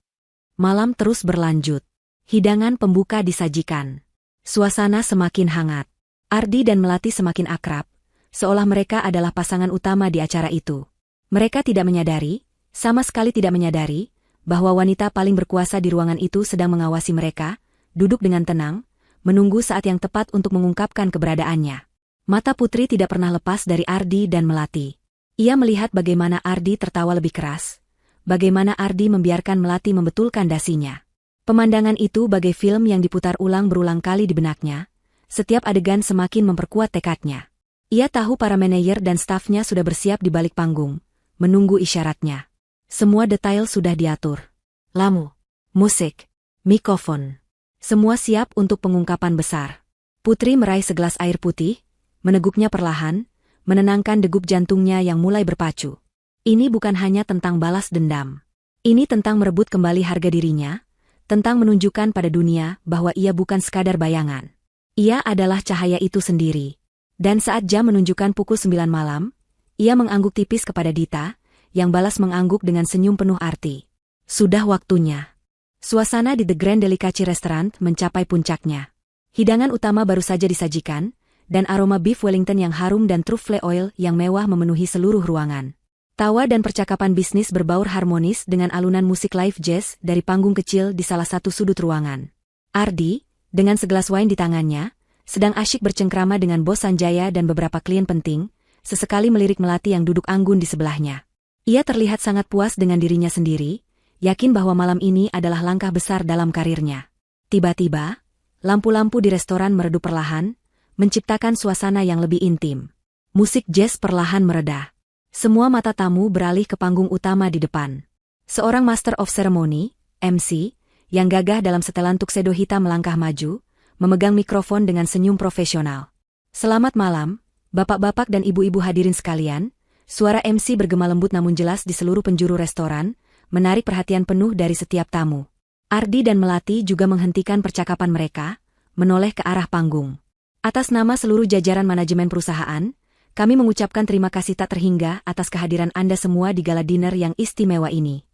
Malam terus berlanjut. Hidangan pembuka disajikan. Suasana semakin hangat. Ardi dan Melati semakin akrab, seolah mereka adalah pasangan utama di acara itu. Mereka tidak menyadari, sama sekali tidak menyadari, bahwa wanita paling berkuasa di ruangan itu sedang mengawasi mereka, duduk dengan tenang, menunggu saat yang tepat untuk mengungkapkan keberadaannya. Mata Putri tidak pernah lepas dari Ardi dan Melati. Ia melihat bagaimana Ardi tertawa lebih keras, bagaimana Ardi membiarkan Melati membetulkan dasinya. Pemandangan itu bagai film yang diputar ulang berulang kali di benaknya, setiap adegan semakin memperkuat tekadnya. Ia tahu para manajer dan stafnya sudah bersiap di balik panggung, menunggu isyaratnya. Semua detail sudah diatur. Lampu, musik, mikrofon. Semua siap untuk pengungkapan besar. Putri meraih segelas air putih, meneguknya perlahan, menenangkan degup jantungnya yang mulai berpacu. Ini bukan hanya tentang balas dendam. Ini tentang merebut kembali harga dirinya, tentang menunjukkan pada dunia bahwa ia bukan sekadar bayangan. Ia adalah cahaya itu sendiri. Dan saat jam menunjukkan pukul 9 malam, ia mengangguk tipis kepada Dita, yang balas mengangguk dengan senyum penuh arti. Sudah waktunya. Suasana di The Grand Delicacy Restaurant mencapai puncaknya. Hidangan utama baru saja disajikan, dan aroma beef Wellington yang harum dan truffle oil yang mewah memenuhi seluruh ruangan. Tawa dan percakapan bisnis berbaur harmonis dengan alunan musik live jazz dari panggung kecil di salah satu sudut ruangan. Ardi, dengan segelas wine di tangannya, sedang asyik bercengkrama dengan bos Sanjaya dan beberapa klien penting, sesekali melirik Melati yang duduk anggun di sebelahnya. Ia terlihat sangat puas dengan dirinya sendiri, yakin bahwa malam ini adalah langkah besar dalam karirnya. Tiba-tiba, lampu-lampu di restoran meredup perlahan, menciptakan suasana yang lebih intim. Musik jazz perlahan mereda. Semua mata tamu beralih ke panggung utama di depan. Seorang Master of Ceremony, MC, yang gagah dalam setelan tuxedo hitam melangkah maju, memegang mikrofon dengan senyum profesional. Selamat malam, bapak-bapak dan ibu-ibu hadirin sekalian. Suara MC bergema lembut namun jelas di seluruh penjuru restoran, menarik perhatian penuh dari setiap tamu. Ardi dan Melati juga menghentikan percakapan mereka, menoleh ke arah panggung. Atas nama seluruh jajaran manajemen perusahaan, kami mengucapkan terima kasih tak terhingga atas kehadiran Anda semua di gala dinner yang istimewa ini.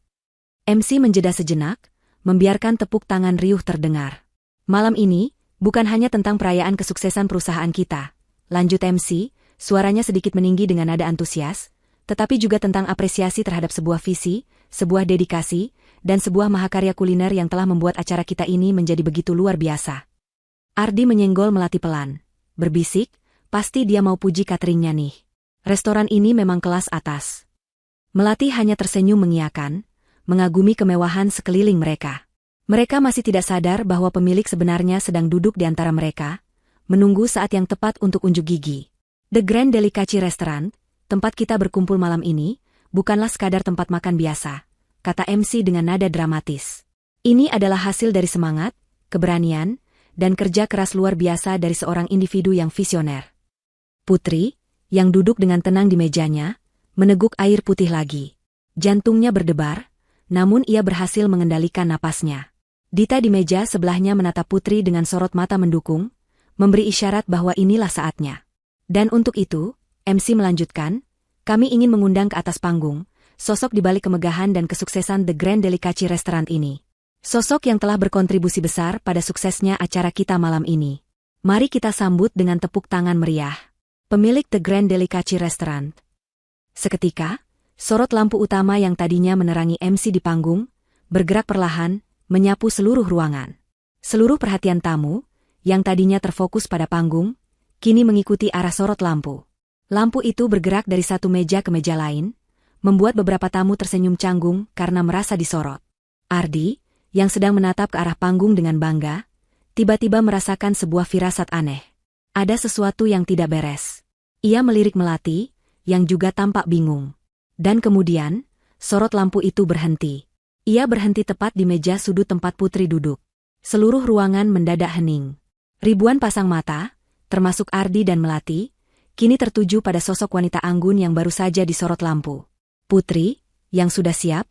MC menjeda sejenak, membiarkan tepuk tangan riuh terdengar. Malam ini, bukan hanya tentang perayaan kesuksesan perusahaan kita, lanjut MC, suaranya sedikit meninggi dengan nada antusias, tetapi juga tentang apresiasi terhadap sebuah visi, sebuah dedikasi, dan sebuah mahakarya kuliner yang telah membuat acara kita ini menjadi begitu luar biasa. Ardi menyenggol Melati pelan, berbisik, pasti dia mau puji cateringnya nih. Restoran ini memang kelas atas. Melati hanya tersenyum mengiyakan, mengagumi kemewahan sekeliling mereka. Mereka masih tidak sadar bahwa pemilik sebenarnya sedang duduk di antara mereka, menunggu saat yang tepat untuk unjuk gigi. The Grand Delicacy Restaurant, tempat kita berkumpul malam ini, bukanlah sekadar tempat makan biasa, kata MC dengan nada dramatis. Ini adalah hasil dari semangat, keberanian, dan kerja keras luar biasa dari seorang individu yang visioner. Putri, yang duduk dengan tenang di mejanya, meneguk air putih lagi. Jantungnya berdebar, namun ia berhasil mengendalikan napasnya. Dita di meja sebelahnya menatap Putri dengan sorot mata mendukung, memberi isyarat bahwa inilah saatnya. Dan untuk itu, MC melanjutkan, kami ingin mengundang ke atas panggung, sosok di balik kemegahan dan kesuksesan The Grand Delicacy Restaurant ini. Sosok yang telah berkontribusi besar pada suksesnya acara kita malam ini. Mari kita sambut dengan tepuk tangan meriah. Pemilik The Grand Delicacy Restaurant. Seketika, sorot lampu utama yang tadinya menerangi MC di panggung, bergerak perlahan, menyapu seluruh ruangan. Seluruh perhatian tamu, yang tadinya terfokus pada panggung, kini mengikuti arah sorot lampu. Lampu itu bergerak dari satu meja ke meja lain, membuat beberapa tamu tersenyum canggung karena merasa disorot. Ardi, yang sedang menatap ke arah panggung dengan bangga, tiba-tiba merasakan sebuah firasat aneh. Ada sesuatu yang tidak beres. Ia melirik Melati, yang juga tampak bingung. Dan kemudian, sorot lampu itu berhenti. Ia berhenti tepat di meja sudut tempat Putri duduk. Seluruh ruangan mendadak hening. Ribuan pasang mata, termasuk Ardi dan Melati, kini tertuju pada sosok wanita anggun yang baru saja disorot lampu. Putri, yang sudah siap,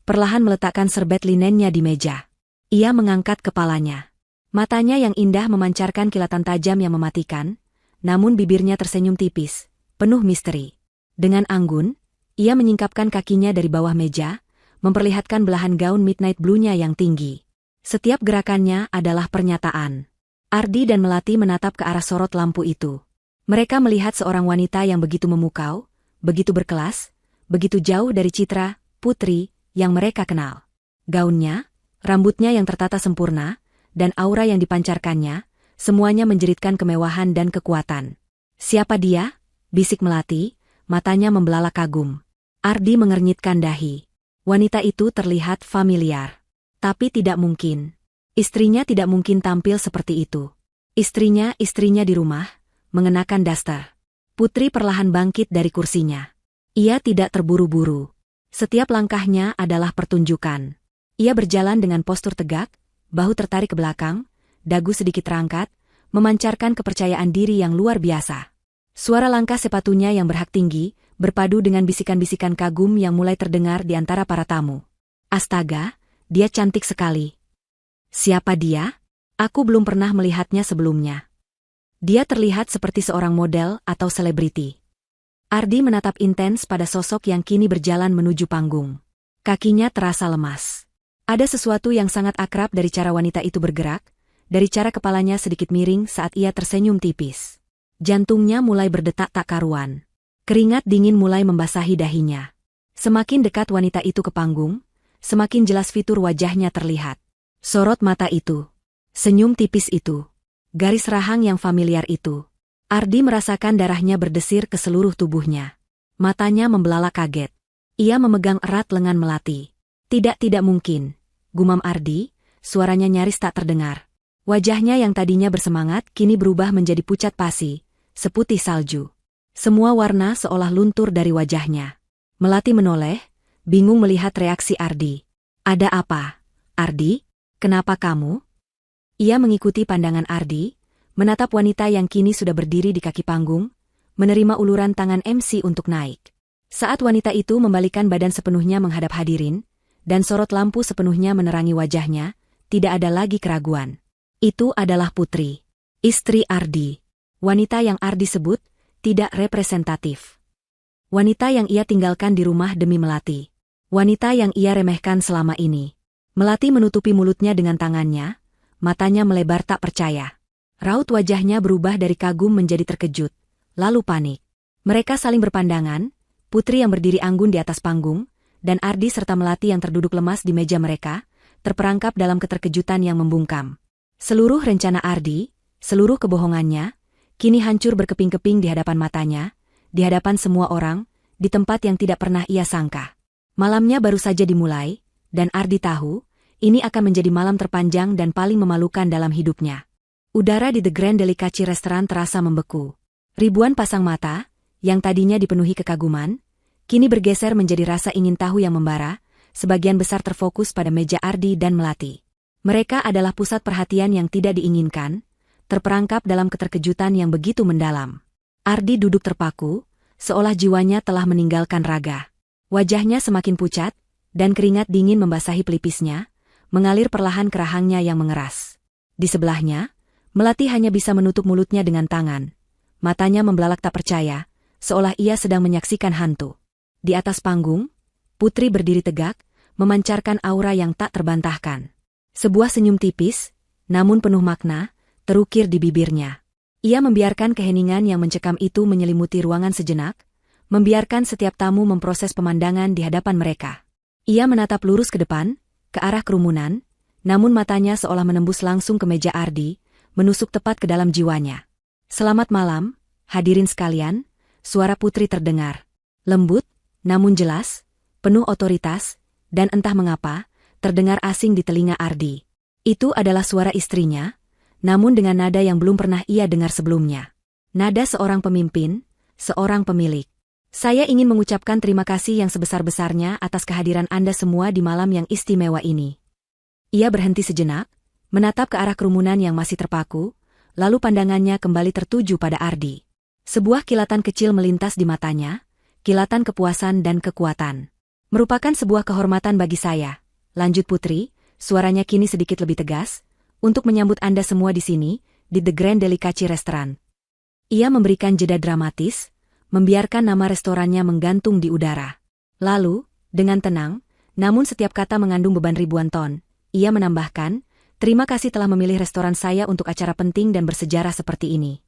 perlahan meletakkan serbet linennya di meja. Ia mengangkat kepalanya. Matanya yang indah memancarkan kilatan tajam yang mematikan, namun bibirnya tersenyum tipis, penuh misteri. Dengan anggun, ia menyingkapkan kakinya dari bawah meja, memperlihatkan belahan gaun midnight blue-nya yang tinggi. Setiap gerakannya adalah pernyataan. Ardi dan Melati menatap ke arah sorot lampu itu. Mereka melihat seorang wanita yang begitu memukau, begitu berkelas, begitu jauh dari citra Putri yang mereka kenal. Gaunnya, rambutnya yang tertata sempurna, dan aura yang dipancarkannya, semuanya menjeritkan kemewahan dan kekuatan. "Siapa dia?" bisik Melati, matanya membelalak kagum. Ardi mengernyitkan dahi. Wanita itu terlihat familiar. Tapi tidak mungkin. Istrinya tidak mungkin tampil seperti itu. Istrinya di rumah, mengenakan daster. Putri perlahan bangkit dari kursinya. Ia tidak terburu-buru. Setiap langkahnya adalah pertunjukan. Ia berjalan dengan postur tegak, bahu tertarik ke belakang, dagu sedikit terangkat, memancarkan kepercayaan diri yang luar biasa. Suara langkah sepatunya yang berhak tinggi, berpadu dengan bisikan-bisikan kagum yang mulai terdengar di antara para tamu. "Astaga, dia cantik sekali. Siapa dia? Aku belum pernah melihatnya sebelumnya. Dia terlihat seperti seorang model atau selebriti." Ardi menatap intens pada sosok yang kini berjalan menuju panggung. Kakinya terasa lemas. Ada sesuatu yang sangat akrab dari cara wanita itu bergerak, dari cara kepalanya sedikit miring saat ia tersenyum tipis. Jantungnya mulai berdetak tak karuan. Keringat dingin mulai membasahi dahinya. Semakin dekat wanita itu ke panggung, semakin jelas fitur wajahnya terlihat. Sorot mata itu, senyum tipis itu, garis rahang yang familiar itu. Ardi merasakan darahnya berdesir ke seluruh tubuhnya. Matanya membelalak kaget. Ia memegang erat lengan Melati. Tidak mungkin, gumam Ardi, suaranya nyaris tak terdengar. Wajahnya yang tadinya bersemangat kini berubah menjadi pucat pasi, seputih salju. Semua warna seolah luntur dari wajahnya. Melati menoleh, bingung melihat reaksi Ardi. "Ada apa, Ardi? Kenapa kamu?" Ia mengikuti pandangan Ardi, menatap wanita yang kini sudah berdiri di kaki panggung, menerima uluran tangan MC untuk naik. Saat wanita itu membalikkan badan sepenuhnya menghadap hadirin, dan sorot lampu sepenuhnya menerangi wajahnya, tidak ada lagi keraguan. Itu adalah Putri, istri Ardi. Wanita yang Ardi sebut tidak representatif. Wanita yang ia tinggalkan di rumah demi Melati. Wanita yang ia remehkan selama ini. Melati menutupi mulutnya dengan tangannya, matanya melebar tak percaya. Raut wajahnya berubah dari kagum menjadi terkejut, lalu panik. Mereka saling berpandangan, Putri yang berdiri anggun di atas panggung, dan Ardi serta Melati yang terduduk lemas di meja mereka, terperangkap dalam keterkejutan yang membungkam. Seluruh rencana Ardi, seluruh kebohongannya, kini hancur berkeping-keping di hadapan matanya, di hadapan semua orang, di tempat yang tidak pernah ia sangka. Malamnya baru saja dimulai, dan Ardi tahu, ini akan menjadi malam terpanjang dan paling memalukan dalam hidupnya. Udara di The Grand Delicacy Restaurant terasa membeku. Ribuan pasang mata, yang tadinya dipenuhi kekaguman, kini bergeser menjadi rasa ingin tahu yang membara, sebagian besar terfokus pada meja Ardi dan Melati. Mereka adalah pusat perhatian yang tidak diinginkan, terperangkap dalam keterkejutan yang begitu mendalam. Ardi duduk terpaku, seolah jiwanya telah meninggalkan raga. Wajahnya semakin pucat, dan keringat dingin membasahi pelipisnya, mengalir perlahan ke rahangnya yang mengeras. Di sebelahnya, Melati hanya bisa menutup mulutnya dengan tangan. Matanya membelalak tak percaya, seolah ia sedang menyaksikan hantu. Di atas panggung, Putri berdiri tegak, memancarkan aura yang tak terbantahkan. Sebuah senyum tipis, namun penuh makna, terukir di bibirnya. Ia membiarkan keheningan yang mencekam itu menyelimuti ruangan sejenak, membiarkan setiap tamu memproses pemandangan di hadapan mereka. Ia menatap lurus ke depan, ke arah kerumunan, namun matanya seolah menembus langsung ke meja Ardi, menusuk tepat ke dalam jiwanya. "Selamat malam, hadirin sekalian," suara Putri terdengar. Lembut, namun jelas, penuh otoritas, dan entah mengapa, terdengar asing di telinga Ardi. Itu adalah suara istrinya, namun dengan nada yang belum pernah ia dengar sebelumnya. Nada seorang pemimpin, seorang pemilik. "Saya ingin mengucapkan terima kasih yang sebesar-besarnya atas kehadiran Anda semua di malam yang istimewa ini." Ia berhenti sejenak, menatap ke arah kerumunan yang masih terpaku, lalu pandangannya kembali tertuju pada Ardi. Sebuah kilatan kecil melintas di matanya, kilatan kepuasan dan kekuatan. "Merupakan sebuah kehormatan bagi saya," lanjut Putri, suaranya kini sedikit lebih tegas, "untuk menyambut Anda semua di sini, di The Grand Delicacy Restaurant." Ia memberikan jeda dramatis, membiarkan nama restorannya menggantung di udara. Lalu, dengan tenang, namun setiap kata mengandung beban ribuan ton, ia menambahkan, Terima kasih telah memilih restoran saya untuk acara penting dan bersejarah seperti ini.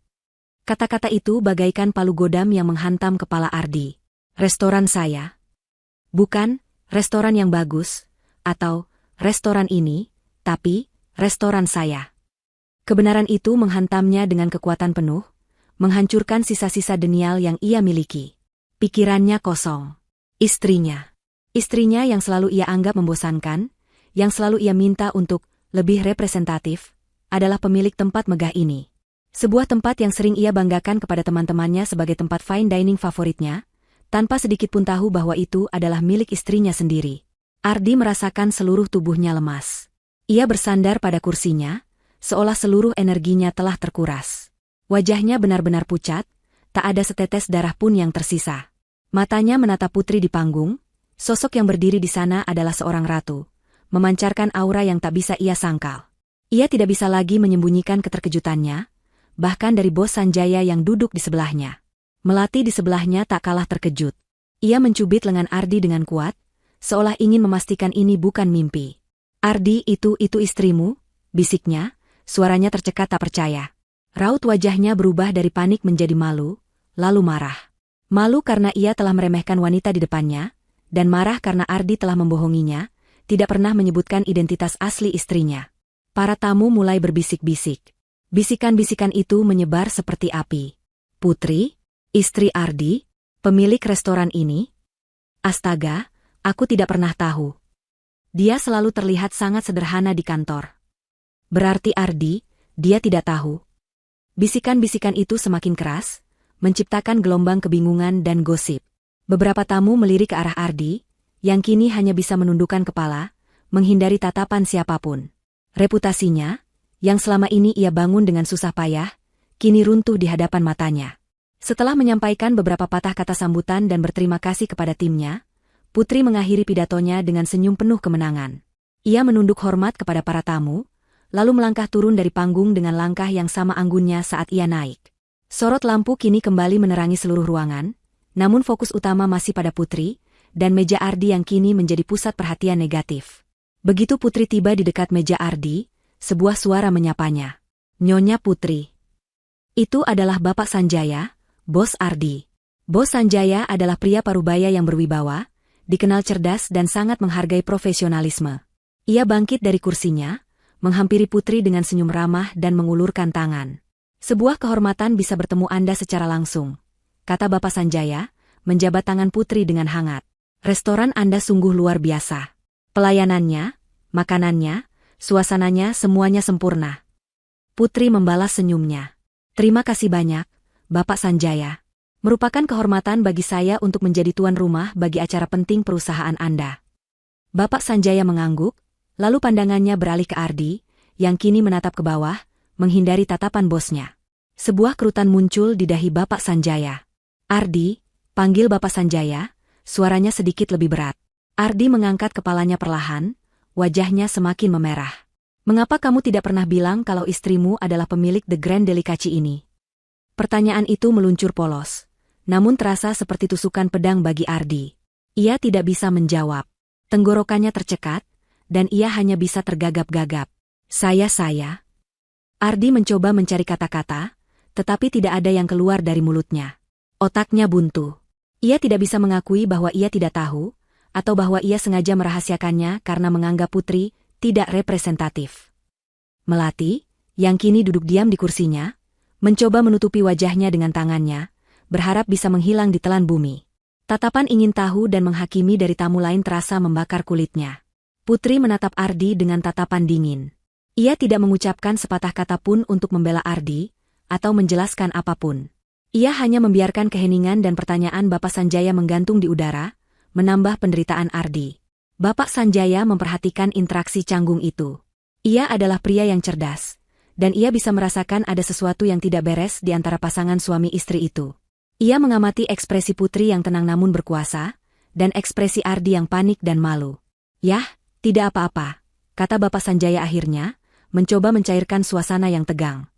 Kata-kata itu bagaikan palu godam yang menghantam kepala Ardi. Restoran saya? Bukan, restoran yang bagus, atau restoran ini, tapi restoran saya. Kebenaran itu menghantamnya dengan kekuatan penuh, menghancurkan sisa-sisa denial yang ia miliki. Pikirannya kosong. Istrinya yang selalu ia anggap membosankan, yang selalu ia minta untuk lebih representatif, adalah pemilik tempat megah ini. Sebuah tempat yang sering ia banggakan kepada teman-temannya sebagai tempat fine dining favoritnya, tanpa sedikit pun tahu bahwa itu adalah milik istrinya sendiri. Ardi merasakan seluruh tubuhnya lemas. Ia bersandar pada kursinya, seolah seluruh energinya telah terkuras. Wajahnya benar-benar pucat, tak ada setetes darah pun yang tersisa. Matanya menatap Putri di panggung, sosok yang berdiri di sana adalah seorang ratu, memancarkan aura yang tak bisa ia sangkal. Ia tidak bisa lagi menyembunyikan keterkejutannya, bahkan dari bos Sanjaya yang duduk di sebelahnya. Melati di sebelahnya tak kalah terkejut. Ia mencubit lengan Ardi dengan kuat, seolah ingin memastikan ini bukan mimpi. Ardi, itu istrimu? Bisiknya, suaranya tercekat tak percaya. Raut wajahnya berubah dari panik menjadi malu, lalu marah. Malu karena ia telah meremehkan wanita di depannya, dan marah karena Ardi telah membohonginya, tidak pernah menyebutkan identitas asli istrinya. Para tamu mulai berbisik-bisik. Bisikan-bisikan itu menyebar seperti api. Putri? Istri Ardi? Pemilik restoran ini? Astaga, aku tidak pernah tahu. Dia selalu terlihat sangat sederhana di kantor. Berarti Ardi, dia tidak tahu. Bisikan-bisikan itu semakin keras, menciptakan gelombang kebingungan dan gosip. Beberapa tamu melirik ke arah Ardi, yang kini hanya bisa menundukkan kepala, menghindari tatapan siapapun. Reputasinya, yang selama ini ia bangun dengan susah payah, kini runtuh di hadapan matanya. Setelah menyampaikan beberapa patah kata sambutan dan berterima kasih kepada timnya, Putri mengakhiri pidatonya dengan senyum penuh kemenangan. Ia menunduk hormat kepada para tamu, lalu melangkah turun dari panggung dengan langkah yang sama anggunnya saat ia naik. Sorot lampu kini kembali menerangi seluruh ruangan, namun fokus utama masih pada Putri, dan meja Ardi yang kini menjadi pusat perhatian negatif. Begitu Putri tiba di dekat meja Ardi, sebuah suara menyapanya. Nyonya Putri. Itu adalah Bapak Sanjaya, Bos Ardi. Bos Sanjaya adalah pria parubaya yang berwibawa, dikenal cerdas dan sangat menghargai profesionalisme. Ia bangkit dari kursinya, menghampiri Putri dengan senyum ramah dan mengulurkan tangan. Sebuah kehormatan bisa bertemu Anda secara langsung, kata Bapak Sanjaya, menjabat tangan Putri dengan hangat. Restoran Anda sungguh luar biasa. Pelayanannya, makanannya, suasananya semuanya sempurna. Putri membalas senyumnya. Terima kasih banyak, Bapak Sanjaya. Merupakan kehormatan bagi saya untuk menjadi tuan rumah bagi acara penting perusahaan Anda. Bapak Sanjaya mengangguk, lalu pandangannya beralih ke Ardi, yang kini menatap ke bawah, menghindari tatapan bosnya. Sebuah kerutan muncul di dahi Bapak Sanjaya. Ardi, panggil Bapak Sanjaya. Suaranya sedikit lebih berat. Ardi mengangkat kepalanya perlahan, wajahnya semakin memerah. Mengapa kamu tidak pernah bilang kalau istrimu adalah pemilik The Grand Delicacy ini? Pertanyaan itu meluncur polos, namun terasa seperti tusukan pedang bagi Ardi. Ia tidak bisa menjawab. Tenggorokannya tercekat, dan ia hanya bisa tergagap-gagap. Saya. Ardi mencoba mencari kata-kata, tetapi tidak ada yang keluar dari mulutnya. Otaknya buntu. Ia tidak bisa mengakui bahwa ia tidak tahu, atau bahwa ia sengaja merahasiakannya karena menganggap Putri tidak representatif. Melati, yang kini duduk diam di kursinya, mencoba menutupi wajahnya dengan tangannya, berharap bisa menghilang di telan bumi. Tatapan ingin tahu dan menghakimi dari tamu lain terasa membakar kulitnya. Putri menatap Ardi dengan tatapan dingin. Ia tidak mengucapkan sepatah kata pun untuk membela Ardi, atau menjelaskan apapun. Ia hanya membiarkan keheningan dan pertanyaan Bapak Sanjaya menggantung di udara, menambah penderitaan Ardi. Bapak Sanjaya memperhatikan interaksi canggung itu. Ia adalah pria yang cerdas, dan ia bisa merasakan ada sesuatu yang tidak beres di antara pasangan suami istri itu. Ia mengamati ekspresi Putri yang tenang namun berkuasa, dan ekspresi Ardi yang panik dan malu. Yah, tidak apa-apa, kata Bapak Sanjaya akhirnya, mencoba mencairkan suasana yang tegang.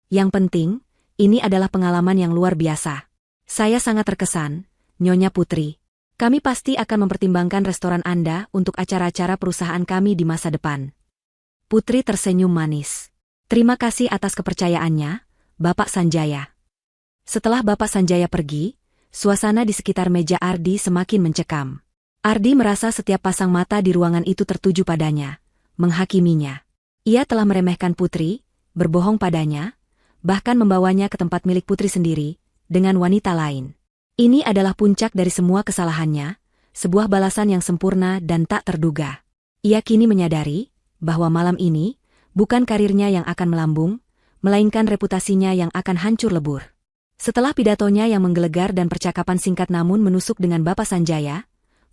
Yang penting, ini adalah pengalaman yang luar biasa. Saya sangat terkesan, Nyonya Putri. Kami pasti akan mempertimbangkan restoran Anda untuk acara-acara perusahaan kami di masa depan. Putri tersenyum manis. Terima kasih atas kepercayaannya, Bapak Sanjaya. Setelah Bapak Sanjaya pergi, suasana di sekitar meja Ardi semakin mencekam. Ardi merasa setiap pasang mata di ruangan itu tertuju padanya, menghakiminya. Ia telah meremehkan Putri, berbohong padanya, bahkan membawanya ke tempat milik Putri sendiri, dengan wanita lain. Ini adalah puncak dari semua kesalahannya, sebuah balasan yang sempurna dan tak terduga. Ia kini menyadari bahwa malam ini bukan karirnya yang akan melambung, melainkan reputasinya yang akan hancur lebur. Setelah pidatonya yang menggelegar dan percakapan singkat namun menusuk dengan Bapak Sanjaya,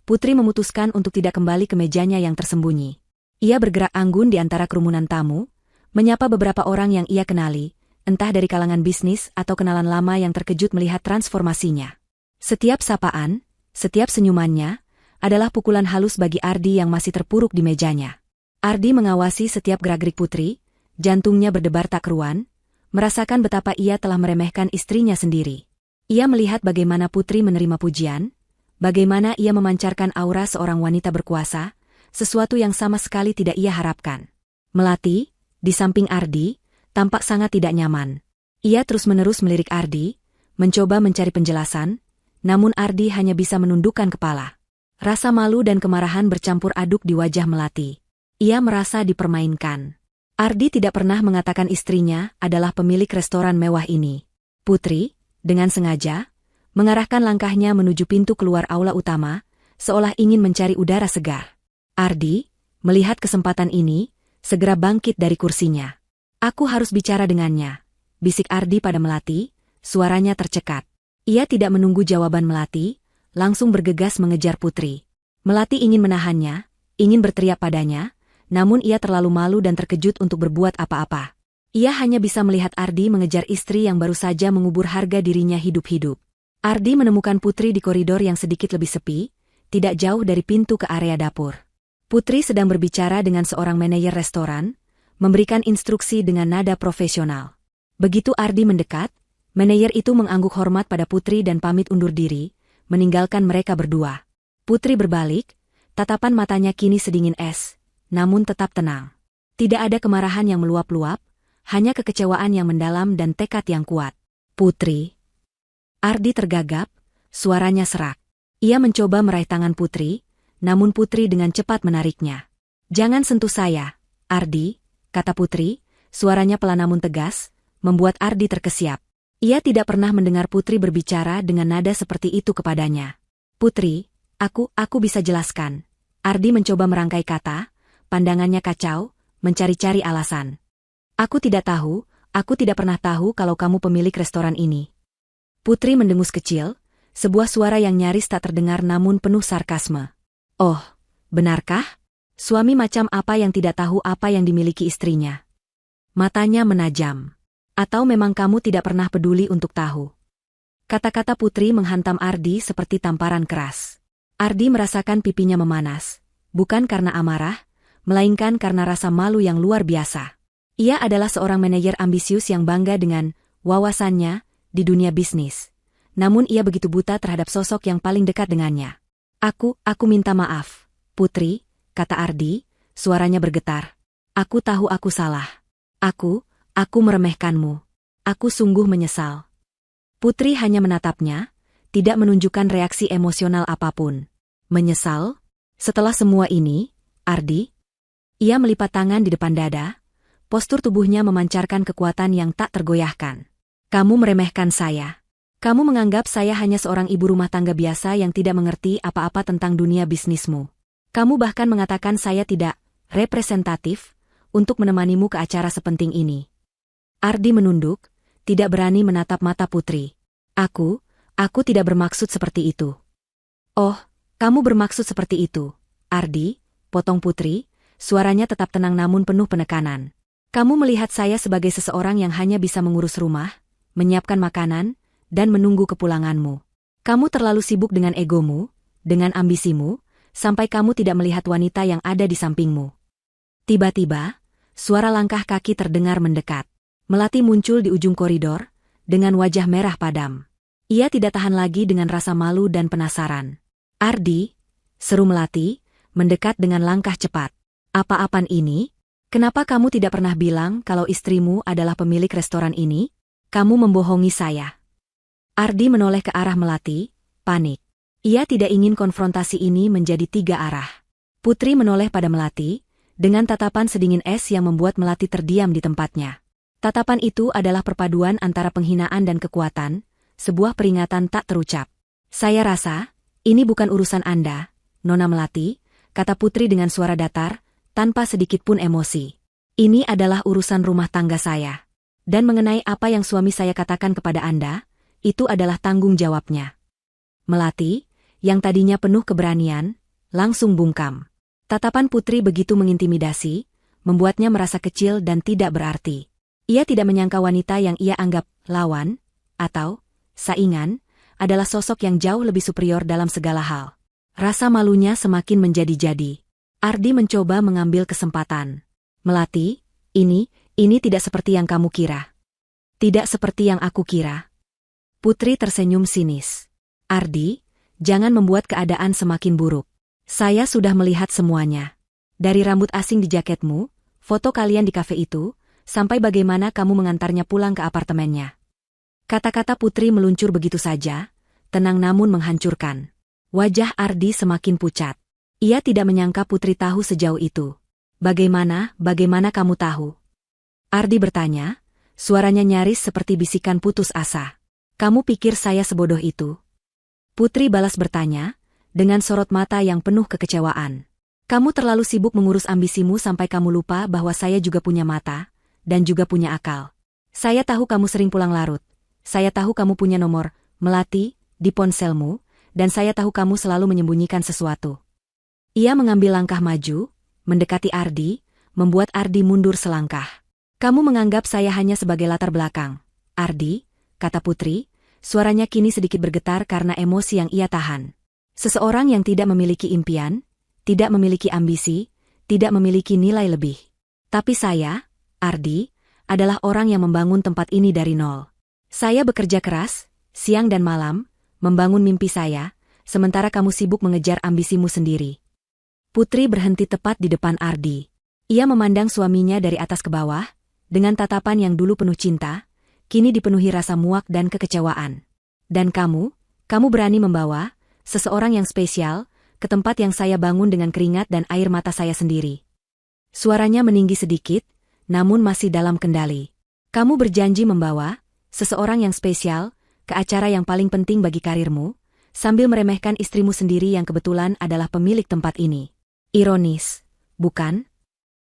Putri memutuskan untuk tidak kembali ke mejanya yang tersembunyi. Ia bergerak anggun di antara kerumunan tamu, menyapa beberapa orang yang ia kenali, entah dari kalangan bisnis atau kenalan lama yang terkejut melihat transformasinya. Setiap sapaan, setiap senyumannya, adalah pukulan halus bagi Ardi yang masih terpuruk di mejanya. Ardi mengawasi setiap gerak-gerik Putri, jantungnya berdebar tak keruan, merasakan betapa ia telah meremehkan istrinya sendiri. Ia melihat bagaimana Putri menerima pujian, bagaimana ia memancarkan aura seorang wanita berkuasa, sesuatu yang sama sekali tidak ia harapkan. Melati, di samping Ardi, tampak sangat tidak nyaman. Ia terus-menerus melirik Ardi, mencoba mencari penjelasan, namun Ardi hanya bisa menundukkan kepala. Rasa malu dan kemarahan bercampur aduk di wajah Melati. Ia merasa dipermainkan. Ardi tidak pernah mengatakan istrinya adalah pemilik restoran mewah ini. Putri, dengan sengaja, mengarahkan langkahnya menuju pintu keluar aula utama, seolah ingin mencari udara segar. Ardi, melihat kesempatan ini, segera bangkit dari kursinya. Aku harus bicara dengannya, bisik Ardi pada Melati, suaranya tercekat. Ia tidak menunggu jawaban Melati, langsung bergegas mengejar Putri. Melati ingin menahannya, ingin berteriak padanya, namun ia terlalu malu dan terkejut untuk berbuat apa-apa. Ia hanya bisa melihat Ardi mengejar istri yang baru saja mengubur harga dirinya hidup-hidup. Ardi menemukan Putri di koridor yang sedikit lebih sepi, tidak jauh dari pintu ke area dapur. Putri sedang berbicara dengan seorang manajer restoran, memberikan instruksi dengan nada profesional. Begitu Ardi mendekat, manajer itu mengangguk hormat pada Putri dan pamit undur diri, meninggalkan mereka berdua. Putri berbalik, tatapan matanya kini sedingin es, namun tetap tenang. Tidak ada kemarahan yang meluap-luap, hanya kekecewaan yang mendalam dan tekad yang kuat. Putri. Ardi tergagap, suaranya serak. Ia mencoba meraih tangan Putri, namun Putri dengan cepat menariknya. Jangan sentuh saya, Ardi, kata Putri, suaranya pelan namun tegas, membuat Ardi terkesiap. Ia tidak pernah mendengar Putri berbicara dengan nada seperti itu kepadanya. Putri, aku bisa jelaskan. Ardi mencoba merangkai kata, pandangannya kacau, mencari-cari alasan. Aku tidak pernah tahu kalau kamu pemilik restoran ini. Putri mendengus kecil, sebuah suara yang nyaris tak terdengar namun penuh sarkasme. Oh, benarkah? Suami macam apa yang tidak tahu apa yang dimiliki istrinya? Matanya menajam. Atau memang kamu tidak pernah peduli untuk tahu? Kata-kata Putri menghantam Ardi seperti tamparan keras. Ardi merasakan pipinya memanas, bukan karena amarah, melainkan karena rasa malu yang luar biasa. Ia adalah seorang manajer ambisius yang bangga dengan wawasannya di dunia bisnis. Namun ia begitu buta terhadap sosok yang paling dekat dengannya. Aku minta maaf, Putri, kata Ardi, suaranya bergetar. Aku tahu aku salah. Aku meremehkanmu. Aku sungguh menyesal. Putri hanya menatapnya, tidak menunjukkan reaksi emosional apapun. Menyesal? Setelah semua ini, Ardi? Ia melipat tangan di depan dada, postur tubuhnya memancarkan kekuatan yang tak tergoyahkan. Kamu meremehkan saya. Kamu menganggap saya hanya seorang ibu rumah tangga biasa yang tidak mengerti apa-apa tentang dunia bisnismu. Kamu bahkan mengatakan saya tidak representatif untuk menemanimu ke acara sepenting ini. Ardi menunduk, tidak berani menatap mata Putri. Aku tidak bermaksud seperti itu. Oh, kamu bermaksud seperti itu, Ardi, potong Putri, suaranya tetap tenang namun penuh penekanan. Kamu melihat saya sebagai seseorang yang hanya bisa mengurus rumah, menyiapkan makanan, dan menunggu kepulanganmu. Kamu terlalu sibuk dengan egomu, dengan ambisimu, sampai kamu tidak melihat wanita yang ada di sampingmu. Tiba-tiba, suara langkah kaki terdengar mendekat. Melati muncul di ujung koridor, dengan wajah merah padam. Ia tidak tahan lagi dengan rasa malu dan penasaran. Ardi, seru Melati, mendekat dengan langkah cepat. Apa-apaan ini? Kenapa kamu tidak pernah bilang kalau istrimu adalah pemilik restoran ini? Kamu membohongi saya. Ardi menoleh ke arah Melati, panik. Ia tidak ingin konfrontasi ini menjadi 3 arah. Putri menoleh pada Melati, dengan tatapan sedingin es yang membuat Melati terdiam di tempatnya. Tatapan itu adalah perpaduan antara penghinaan dan kekuatan, sebuah peringatan tak terucap. Saya rasa, ini bukan urusan Anda, Nona Melati, kata Putri dengan suara datar, tanpa sedikit pun emosi. Ini adalah urusan rumah tangga saya. Dan mengenai apa yang suami saya katakan kepada Anda, itu adalah tanggung jawabnya. Melati, yang tadinya penuh keberanian, langsung bungkam. Tatapan Putri begitu mengintimidasi, membuatnya merasa kecil dan tidak berarti. Ia tidak menyangka wanita yang ia anggap lawan, atau saingan, adalah sosok yang jauh lebih superior dalam segala hal. Rasa malunya semakin menjadi-jadi. Ardi mencoba mengambil kesempatan. Melati, ini tidak seperti yang kamu kira. Tidak seperti yang aku kira. Putri tersenyum sinis. Ardi, jangan membuat keadaan semakin buruk. Saya sudah melihat semuanya. Dari rambut asing di jaketmu, foto kalian di kafe itu, sampai bagaimana kamu mengantarnya pulang ke apartemennya. Kata-kata Putri meluncur begitu saja, tenang namun menghancurkan. Wajah Ardi semakin pucat. Ia tidak menyangka Putri tahu sejauh itu. Bagaimana kamu tahu? Ardi bertanya, suaranya nyaris seperti bisikan putus asa. Kamu pikir saya sebodoh itu? Putri balas bertanya, dengan sorot mata yang penuh kekecewaan. Kamu terlalu sibuk mengurus ambisimu sampai kamu lupa bahwa saya juga punya mata, dan juga punya akal. Saya tahu kamu sering pulang larut. Saya tahu kamu punya nomor, Melati, di ponselmu, dan saya tahu kamu selalu menyembunyikan sesuatu. Ia mengambil langkah maju, mendekati Ardi, membuat Ardi mundur selangkah. Kamu menganggap saya hanya sebagai latar belakang. Ardi, kata Putri, suaranya kini sedikit bergetar karena emosi yang ia tahan. Seseorang yang tidak memiliki impian, tidak memiliki ambisi, tidak memiliki nilai lebih. Tapi saya, Ardi, adalah orang yang membangun tempat ini dari nol. Saya bekerja keras, siang dan malam, membangun mimpi saya, sementara kamu sibuk mengejar ambisimu sendiri. Putri berhenti tepat di depan Ardi. Ia memandang suaminya dari atas ke bawah, dengan tatapan yang dulu penuh cinta, kini dipenuhi rasa muak dan kekecewaan. Dan kamu berani membawa seseorang yang spesial ke tempat yang saya bangun dengan keringat dan air mata saya sendiri. Suaranya meninggi sedikit, namun masih dalam kendali. Kamu berjanji membawa seseorang yang spesial ke acara yang paling penting bagi karirmu, sambil meremehkan istrimu sendiri yang kebetulan adalah pemilik tempat ini. Ironis, bukan?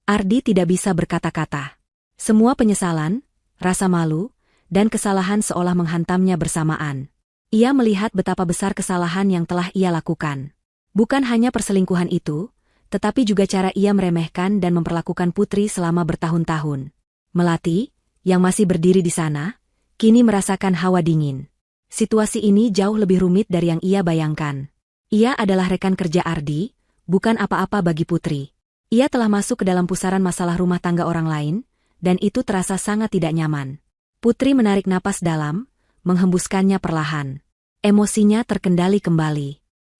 Ardi tidak bisa berkata-kata. Semua penyesalan, rasa malu, dan kesalahan seolah menghantamnya bersamaan. Ia melihat betapa besar kesalahan yang telah ia lakukan. Bukan hanya perselingkuhan itu, tetapi juga cara ia meremehkan dan memperlakukan Putri selama bertahun-tahun. Melati, yang masih berdiri di sana, kini merasakan hawa dingin. Situasi ini jauh lebih rumit dari yang ia bayangkan. Ia adalah rekan kerja Ardi, bukan apa-apa bagi Putri. Ia telah masuk ke dalam pusaran masalah rumah tangga orang lain, dan itu terasa sangat tidak nyaman. Putri menarik napas dalam, menghembuskannya perlahan. Emosinya terkendali kembali.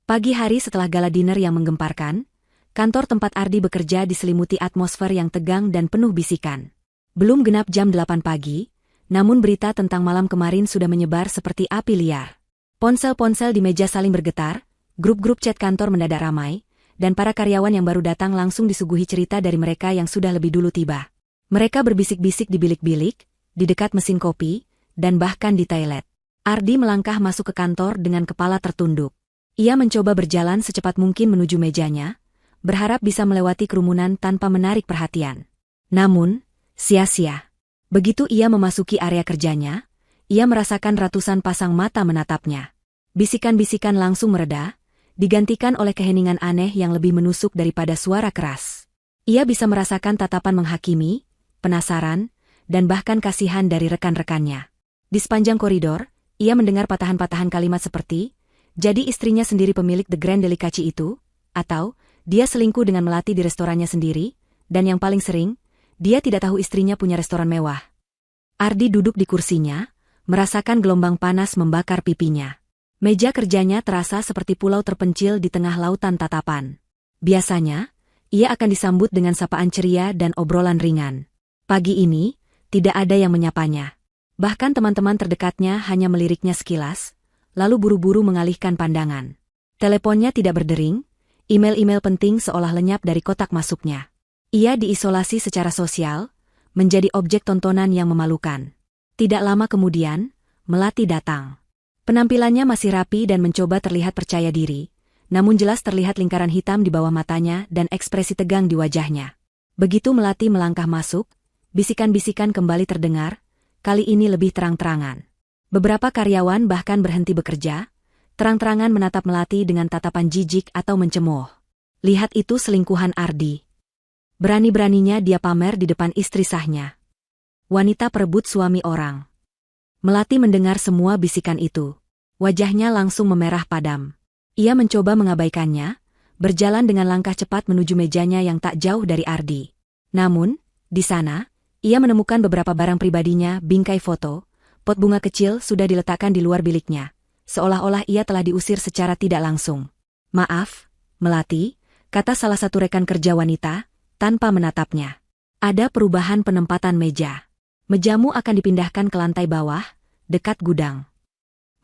Pagi hari setelah gala dinner yang menggemparkan, kantor tempat Ardi bekerja diselimuti atmosfer yang tegang dan penuh bisikan. Belum genap jam 8 pagi, namun berita tentang malam kemarin sudah menyebar seperti api liar. Ponsel-ponsel di meja saling bergetar, grup-grup chat kantor mendadak ramai, dan para karyawan yang baru datang langsung disuguhi cerita dari mereka yang sudah lebih dulu tiba. Mereka berbisik-bisik di bilik-bilik, di dekat mesin kopi, dan bahkan di toilet. Ardi melangkah masuk ke kantor dengan kepala tertunduk. Ia mencoba berjalan secepat mungkin menuju mejanya, berharap bisa melewati kerumunan tanpa menarik perhatian. Namun, sia-sia. Begitu ia memasuki area kerjanya, ia merasakan ratusan pasang mata menatapnya. Bisikan-bisikan langsung mereda, digantikan oleh keheningan aneh yang lebih menusuk daripada suara keras. Ia bisa merasakan tatapan menghakimi, penasaran, dan bahkan kasihan dari rekan-rekannya. Di sepanjang koridor, ia mendengar patahan-patahan kalimat seperti, jadi istrinya sendiri pemilik The Grand Delicacy itu, atau, dia selingkuh dengan Melati di restorannya sendiri, dan yang paling sering, dia tidak tahu istrinya punya restoran mewah. Ardi duduk di kursinya, merasakan gelombang panas membakar pipinya. Meja kerjanya terasa seperti pulau terpencil di tengah lautan tatapan. Biasanya, ia akan disambut dengan sapaan ceria dan obrolan ringan. Pagi ini, tidak ada yang menyapanya. Bahkan teman-teman terdekatnya hanya meliriknya sekilas, lalu buru-buru mengalihkan pandangan. Teleponnya tidak berdering, email-email penting seolah lenyap dari kotak masuknya. Ia diisolasi secara sosial, menjadi objek tontonan yang memalukan. Tidak lama kemudian, Melati datang. Penampilannya masih rapi dan mencoba terlihat percaya diri, namun jelas terlihat lingkaran hitam di bawah matanya dan ekspresi tegang di wajahnya. Begitu Melati melangkah masuk, bisikan-bisikan kembali terdengar, kali ini lebih terang-terangan. Beberapa karyawan bahkan berhenti bekerja, terang-terangan menatap Melati dengan tatapan jijik atau mencemooh. Lihat itu selingkuhan Ardi. Berani-beraninya dia pamer di depan istri sahnya. Wanita perebut suami orang. Melati mendengar semua bisikan itu. Wajahnya langsung memerah padam. Ia mencoba mengabaikannya, berjalan dengan langkah cepat menuju mejanya yang tak jauh dari Ardi. Namun, di sana, ia menemukan beberapa barang pribadinya, bingkai foto, pot bunga kecil sudah diletakkan di luar biliknya. Seolah-olah ia telah diusir secara tidak langsung. "Maaf, Melati," kata salah satu rekan kerja wanita, tanpa menatapnya. "Ada perubahan penempatan meja. Mejamu akan dipindahkan ke lantai bawah, dekat gudang."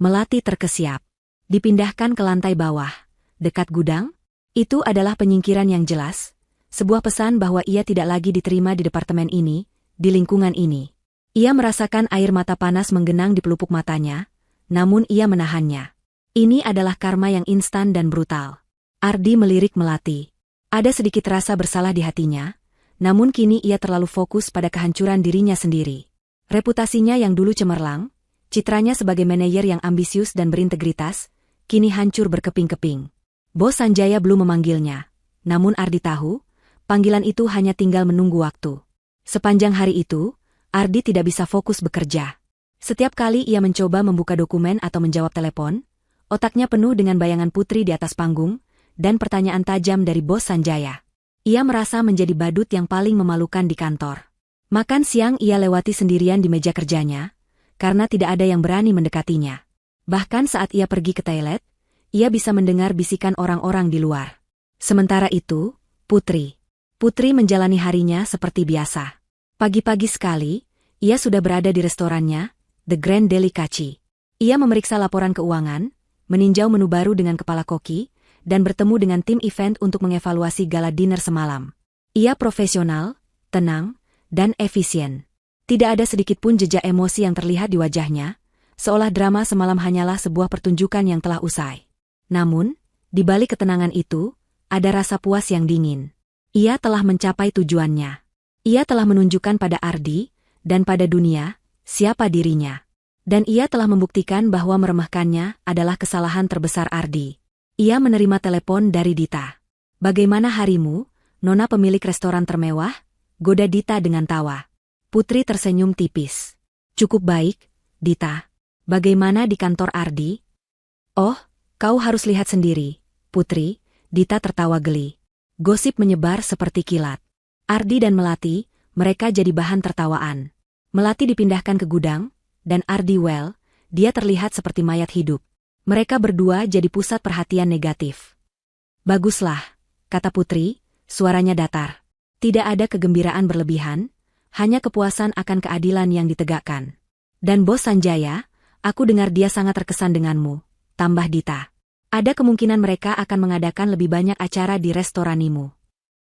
Melati terkesiap. Dipindahkan ke lantai bawah, dekat gudang? Itu adalah penyingkiran yang jelas, sebuah pesan bahwa ia tidak lagi diterima di departemen ini, di lingkungan ini. Ia merasakan air mata panas menggenang di pelupuk matanya, namun ia menahannya. Ini adalah karma yang instan dan brutal. Ardi melirik Melati. Ada sedikit rasa bersalah di hatinya, namun kini ia terlalu fokus pada kehancuran dirinya sendiri. Reputasinya yang dulu cemerlang, citranya sebagai manajer yang ambisius dan berintegritas, kini hancur berkeping-keping. Bos Sanjaya belum memanggilnya, namun Ardi tahu, panggilan itu hanya tinggal menunggu waktu. Sepanjang hari itu, Ardi tidak bisa fokus bekerja. Setiap kali ia mencoba membuka dokumen atau menjawab telepon, otaknya penuh dengan bayangan Putri di atas panggung, dan pertanyaan tajam dari Bos Sanjaya. Ia merasa menjadi badut yang paling memalukan di kantor. Makan siang ia lewati sendirian di meja kerjanya, karena tidak ada yang berani mendekatinya. Bahkan saat ia pergi ke toilet, ia bisa mendengar bisikan orang-orang di luar. Sementara itu, Putri menjalani harinya seperti biasa. Pagi-pagi sekali, ia sudah berada di restorannya, The Grand Delicacy. Ia memeriksa laporan keuangan, meninjau menu baru dengan kepala koki, dan bertemu dengan tim event untuk mengevaluasi gala dinner semalam. Ia profesional, tenang, dan efisien. Tidak ada sedikit pun jejak emosi yang terlihat di wajahnya, seolah drama semalam hanyalah sebuah pertunjukan yang telah usai. Namun, di balik ketenangan itu, ada rasa puas yang dingin. Ia telah mencapai tujuannya. Ia telah menunjukkan pada Ardi, dan pada dunia, siapa dirinya. Dan ia telah membuktikan bahwa meremehkannya adalah kesalahan terbesar Ardi. Ia menerima telepon dari Dita. "Bagaimana harimu, Nona pemilik restoran termewah?" goda Dita dengan tawa. Putri tersenyum tipis. "Cukup baik, Dita. Bagaimana di kantor Ardi?" "Oh, kau harus lihat sendiri, Putri," Dita tertawa geli. Gosip menyebar seperti kilat. Ardi dan Melati, mereka jadi bahan tertawaan. Melati dipindahkan ke gudang, dan Ardi dia terlihat seperti mayat hidup. Mereka berdua jadi pusat perhatian negatif. "Baguslah," kata Putri, suaranya datar. Tidak ada kegembiraan berlebihan, hanya kepuasan akan keadilan yang ditegakkan. "Dan Bos Sanjaya, aku dengar dia sangat terkesan denganmu," tambah Dita. "Ada kemungkinan mereka akan mengadakan lebih banyak acara di restoranimu."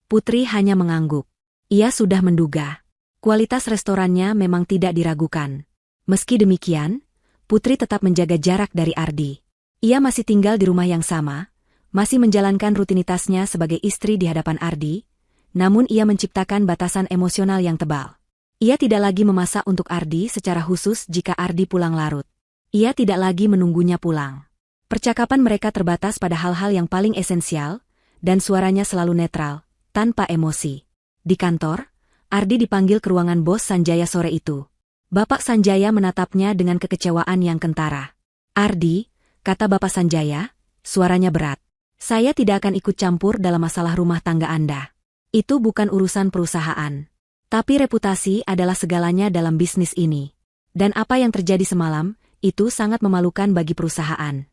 Putri hanya mengangguk. Ia sudah menduga. Kualitas restorannya memang tidak diragukan. Meski demikian, Putri tetap menjaga jarak dari Ardi. Ia masih tinggal di rumah yang sama, masih menjalankan rutinitasnya sebagai istri di hadapan Ardi, namun ia menciptakan batasan emosional yang tebal. Ia tidak lagi memasak untuk Ardi secara khusus jika Ardi pulang larut. Ia tidak lagi menunggunya pulang. Percakapan mereka terbatas pada hal-hal yang paling esensial, dan suaranya selalu netral, tanpa emosi. Di kantor, Ardi dipanggil ke ruangan Bos Sanjaya sore itu. Bapak Sanjaya menatapnya dengan kekecewaan yang kentara. "Ardi," kata Bapak Sanjaya, suaranya berat. "Saya tidak akan ikut campur dalam masalah rumah tangga Anda. Itu bukan urusan perusahaan. Tapi reputasi adalah segalanya dalam bisnis ini. Dan apa yang terjadi semalam, itu sangat memalukan bagi perusahaan."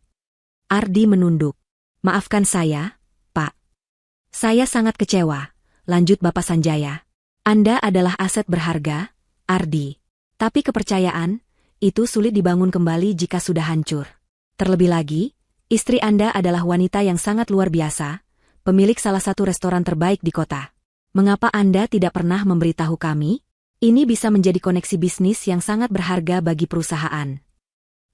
Ardi menunduk. "Maafkan saya, Pak. Saya sangat kecewa, lanjut Bapak Sanjaya. Anda adalah aset berharga, Ardi. Tapi kepercayaan, itu sulit dibangun kembali jika sudah hancur. Terlebih lagi, istri Anda adalah wanita yang sangat luar biasa, pemilik salah satu restoran terbaik di kota. Mengapa Anda tidak pernah memberitahu kami? Ini bisa menjadi koneksi bisnis yang sangat berharga bagi perusahaan.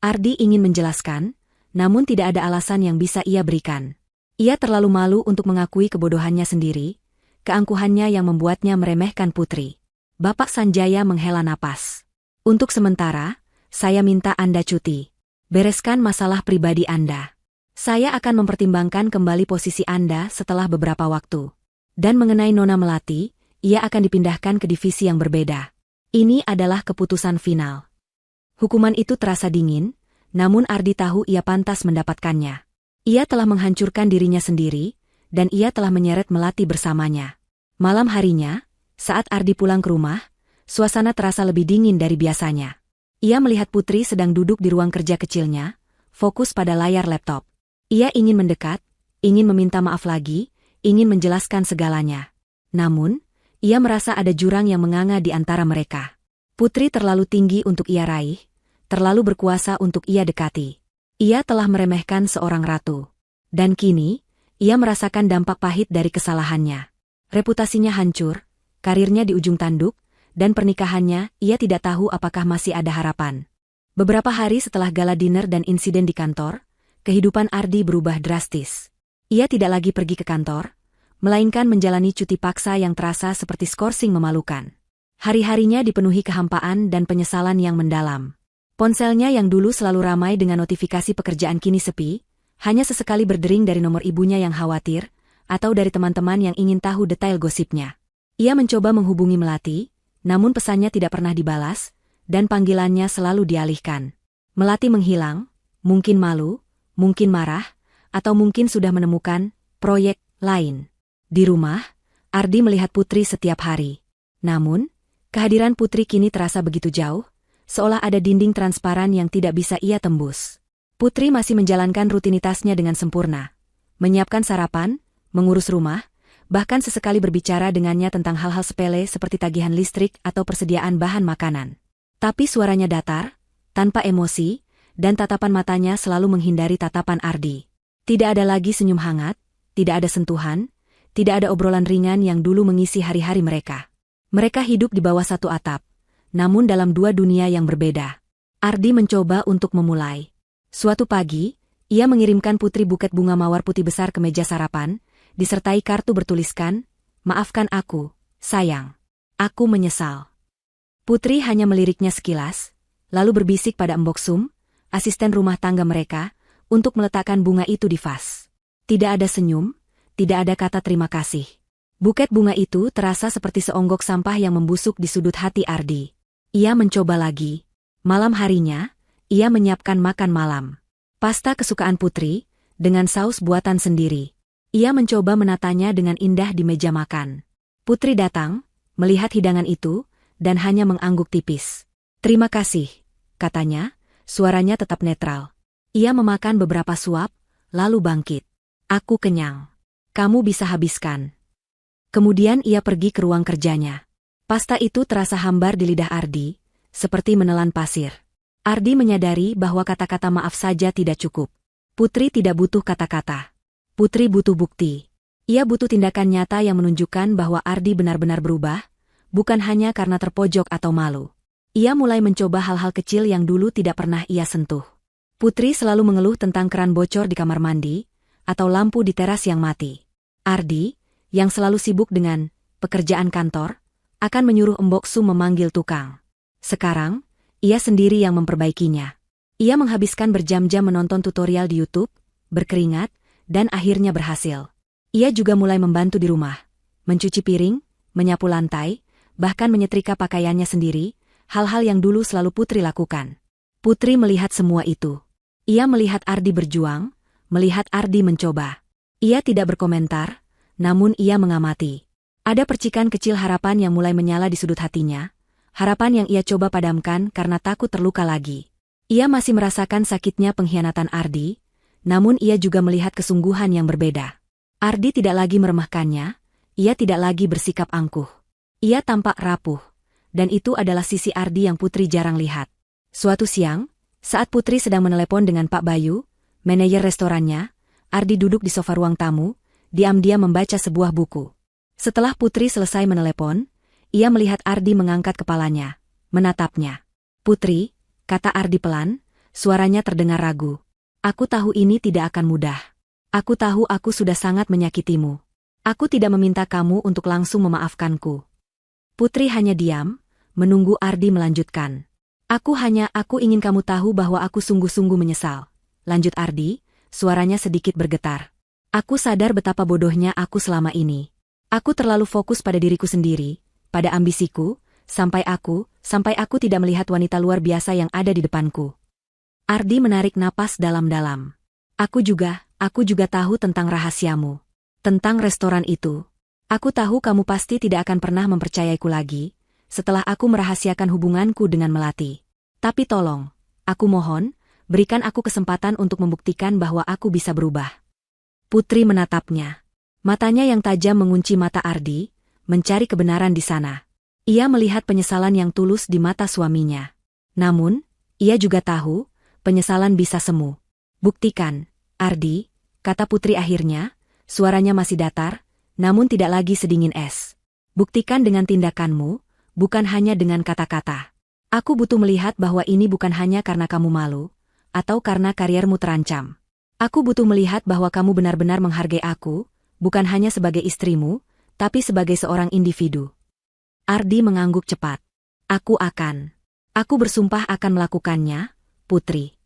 Ardi ingin menjelaskan, namun tidak ada alasan yang bisa ia berikan. Ia terlalu malu untuk mengakui kebodohannya sendiri, keangkuhannya yang membuatnya meremehkan Putri. Bapak Sanjaya menghela napas. Untuk sementara, saya minta Anda cuti. Bereskan masalah pribadi Anda. Saya akan mempertimbangkan kembali posisi Anda setelah beberapa waktu. Dan mengenai Nona Melati, ia akan dipindahkan ke divisi yang berbeda. Ini adalah keputusan final. Hukuman itu terasa dingin, namun Ardi tahu ia pantas mendapatkannya. Ia telah menghancurkan dirinya sendiri, dan ia telah menyeret Melati bersamanya. Malam harinya, saat Ardi pulang ke rumah, suasana terasa lebih dingin dari biasanya. Ia melihat Putri sedang duduk di ruang kerja kecilnya, fokus pada layar laptop. Ia ingin mendekat, ingin meminta maaf lagi, ingin menjelaskan segalanya. Namun, ia merasa ada jurang yang menganga di antara mereka. Putri terlalu tinggi untuk ia raih, terlalu berkuasa untuk ia dekati. Ia telah meremehkan seorang ratu. Dan kini, ia merasakan dampak pahit dari kesalahannya. Reputasinya hancur, karirnya di ujung tanduk, dan pernikahannya, ia tidak tahu apakah masih ada harapan. Beberapa hari setelah gala dinner dan insiden di kantor, kehidupan Ardi berubah drastis. Ia tidak lagi pergi ke kantor, melainkan menjalani cuti paksa yang terasa seperti skorsing memalukan. Hari-harinya dipenuhi kehampaan dan penyesalan yang mendalam. Ponselnya yang dulu selalu ramai dengan notifikasi pekerjaan kini sepi, hanya sesekali berdering dari nomor ibunya yang khawatir, atau dari teman-teman yang ingin tahu detail gosipnya. Ia mencoba menghubungi Melati, namun pesannya tidak pernah dibalas, dan panggilannya selalu dialihkan. Melati menghilang, mungkin malu, mungkin marah, atau mungkin sudah menemukan proyek lain. Di rumah, Ardi melihat Putri setiap hari. Namun, kehadiran Putri kini terasa begitu jauh, seolah ada dinding transparan yang tidak bisa ia tembus. Putri masih menjalankan rutinitasnya dengan sempurna. Menyiapkan sarapan, mengurus rumah, bahkan sesekali berbicara dengannya tentang hal-hal sepele seperti tagihan listrik atau persediaan bahan makanan. Tapi suaranya datar, tanpa emosi, dan tatapan matanya selalu menghindari tatapan Ardi. Tidak ada lagi senyum hangat, tidak ada sentuhan, tidak ada obrolan ringan yang dulu mengisi hari-hari mereka. Mereka hidup di bawah satu atap, namun dalam dua dunia yang berbeda. Ardi mencoba untuk memulai. Suatu pagi, ia mengirimkan Putri buket bunga mawar putih besar ke meja sarapan, disertai kartu bertuliskan, "Maafkan aku, sayang. Aku menyesal." Putri hanya meliriknya sekilas, lalu berbisik pada Mbok Sum, asisten rumah tangga mereka, untuk meletakkan bunga itu di vas. Tidak ada senyum, tidak ada kata terima kasih. Buket bunga itu terasa seperti seonggok sampah yang membusuk di sudut hati Ardi. Ia mencoba lagi. Malam harinya, ia menyiapkan makan malam. Pasta kesukaan Putri, dengan saus buatan sendiri. Ia mencoba menatanya dengan indah di meja makan. Putri datang, melihat hidangan itu, dan hanya mengangguk tipis. "Terima kasih," katanya, suaranya tetap netral. Ia memakan beberapa suap, lalu bangkit. "Aku kenyang. Kamu bisa habiskan." Kemudian ia pergi ke ruang kerjanya. Pasta itu terasa hambar di lidah Ardi, seperti menelan pasir. Ardi menyadari bahwa kata-kata maaf saja tidak cukup. Putri tidak butuh kata-kata. Putri butuh bukti. Ia butuh tindakan nyata yang menunjukkan bahwa Ardi benar-benar berubah, bukan hanya karena terpojok atau malu. Ia mulai mencoba hal-hal kecil yang dulu tidak pernah ia sentuh. Putri selalu mengeluh tentang keran bocor di kamar mandi, atau lampu di teras yang mati. Ardi, yang selalu sibuk dengan pekerjaan kantor, akan menyuruh Mbok Sum memanggil tukang. Sekarang, ia sendiri yang memperbaikinya. Ia menghabiskan berjam-jam menonton tutorial di YouTube, berkeringat, dan akhirnya berhasil. Ia juga mulai membantu di rumah, mencuci piring, menyapu lantai, bahkan menyetrika pakaiannya sendiri, hal-hal yang dulu selalu Putri lakukan. Putri melihat semua itu. Ia melihat Ardi berjuang, melihat Ardi mencoba. Ia tidak berkomentar, namun ia mengamati. Ada percikan kecil harapan yang mulai menyala di sudut hatinya, harapan yang ia coba padamkan karena takut terluka lagi. Ia masih merasakan sakitnya pengkhianatan Ardi, namun ia juga melihat kesungguhan yang berbeda. Ardi tidak lagi meremehkannya, ia tidak lagi bersikap angkuh. Ia tampak rapuh, dan itu adalah sisi Ardi yang Putri jarang lihat. Suatu siang, saat Putri sedang menelepon dengan Pak Bayu, manajer restorannya, Ardi duduk di sofa ruang tamu, diam-diam membaca sebuah buku. Setelah Putri selesai menelepon, ia melihat Ardi mengangkat kepalanya, menatapnya. "Putri," kata Ardi pelan, suaranya terdengar ragu. "Aku tahu ini tidak akan mudah. Aku tahu aku sudah sangat menyakitimu. Aku tidak meminta kamu untuk langsung memaafkanku." Putri hanya diam, menunggu Ardi melanjutkan. Aku ingin kamu tahu bahwa aku sungguh-sungguh menyesal," lanjut Ardi, suaranya sedikit bergetar. "Aku sadar betapa bodohnya aku selama ini. Aku terlalu fokus pada diriku sendiri, pada ambisiku, sampai aku tidak melihat wanita luar biasa yang ada di depanku." Ardi menarik napas dalam-dalam. Aku juga tahu tentang rahasiamu. Tentang restoran itu. Aku tahu kamu pasti tidak akan pernah mempercayaiku lagi, setelah aku merahasiakan hubunganku dengan Melati. Tapi tolong, aku mohon, berikan aku kesempatan untuk membuktikan bahwa aku bisa berubah." Putri menatapnya. Matanya yang tajam mengunci mata Ardi, mencari kebenaran di sana. Ia melihat penyesalan yang tulus di mata suaminya. Namun, ia juga tahu, penyesalan bisa semu. "Buktikan, Ardi," kata Putri akhirnya, suaranya masih datar, namun tidak lagi sedingin es. "Buktikan dengan tindakanmu, bukan hanya dengan kata-kata. Aku butuh melihat bahwa ini bukan hanya karena kamu malu, atau karena kariermu terancam. Aku butuh melihat bahwa kamu benar-benar menghargai aku, bukan hanya sebagai istrimu, tapi sebagai seorang individu." Ardi mengangguk cepat. Aku bersumpah akan melakukannya, Putri."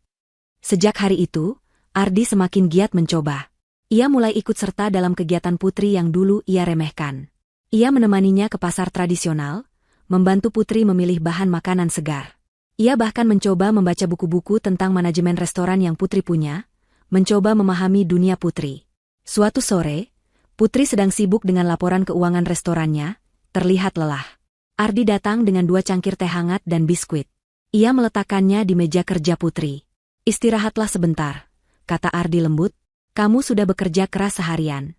Sejak hari itu, Ardi semakin giat mencoba. Ia mulai ikut serta dalam kegiatan Putri yang dulu ia remehkan. Ia menemaninya ke pasar tradisional, membantu Putri memilih bahan makanan segar. Ia bahkan mencoba membaca buku-buku tentang manajemen restoran yang Putri punya, mencoba memahami dunia Putri. Suatu sore, Putri sedang sibuk dengan laporan keuangan restorannya, terlihat lelah. Ardi datang dengan 2 cangkir teh hangat dan biskuit. Ia meletakkannya di meja kerja Putri. "Istirahatlah sebentar," kata Ardi lembut. "Kamu sudah bekerja keras seharian."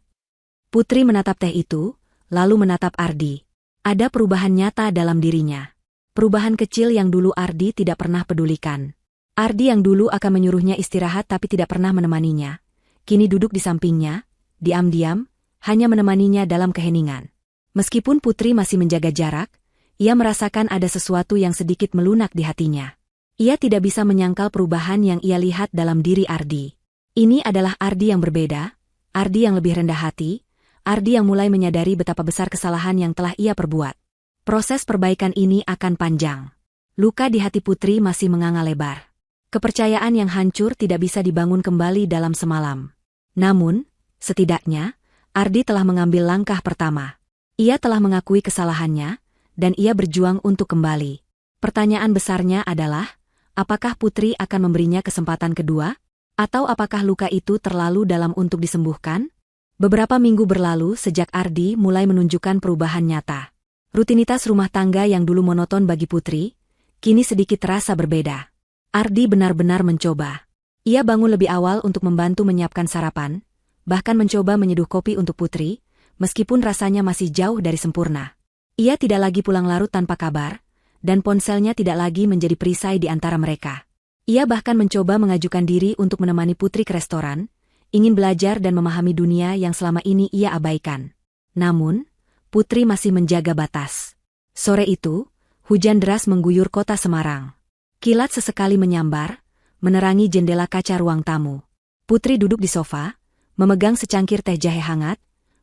Putri menatap teh itu, lalu menatap Ardi. Ada perubahan nyata dalam dirinya. Perubahan kecil yang dulu Ardi tidak pernah pedulikan. Ardi yang dulu akan menyuruhnya istirahat tapi tidak pernah menemaninya, kini duduk di sampingnya, diam-diam, hanya menemaninya dalam keheningan. Meskipun Putri masih menjaga jarak, ia merasakan ada sesuatu yang sedikit melunak di hatinya. Ia tidak bisa menyangkal perubahan yang ia lihat dalam diri Ardi. Ini adalah Ardi yang berbeda, Ardi yang lebih rendah hati, Ardi yang mulai menyadari betapa besar kesalahan yang telah ia perbuat. Proses perbaikan ini akan panjang. Luka di hati Putri masih menganga lebar. Kepercayaan yang hancur tidak bisa dibangun kembali dalam semalam. Namun, setidaknya, Ardi telah mengambil langkah pertama. Ia telah mengakui kesalahannya, dan ia berjuang untuk kembali. Pertanyaan besarnya adalah, apakah Putri akan memberinya kesempatan kedua? Atau apakah luka itu terlalu dalam untuk disembuhkan? Beberapa minggu berlalu sejak Ardi mulai menunjukkan perubahan nyata. Rutinitas rumah tangga yang dulu monoton bagi Putri, kini sedikit terasa berbeda. Ardi benar-benar mencoba. Ia bangun lebih awal untuk membantu menyiapkan sarapan, bahkan mencoba menyeduh kopi untuk Putri, meskipun rasanya masih jauh dari sempurna. Ia tidak lagi pulang larut tanpa kabar, dan ponselnya tidak lagi menjadi perisai di antara mereka. Ia bahkan mencoba mengajukan diri untuk menemani Putri ke restoran, ingin belajar dan memahami dunia yang selama ini ia abaikan. Namun, Putri masih menjaga batas. Sore itu, hujan deras mengguyur kota Semarang. Kilat sesekali menyambar, menerangi jendela kaca ruang tamu. Putri duduk di sofa, memegang secangkir teh jahe hangat,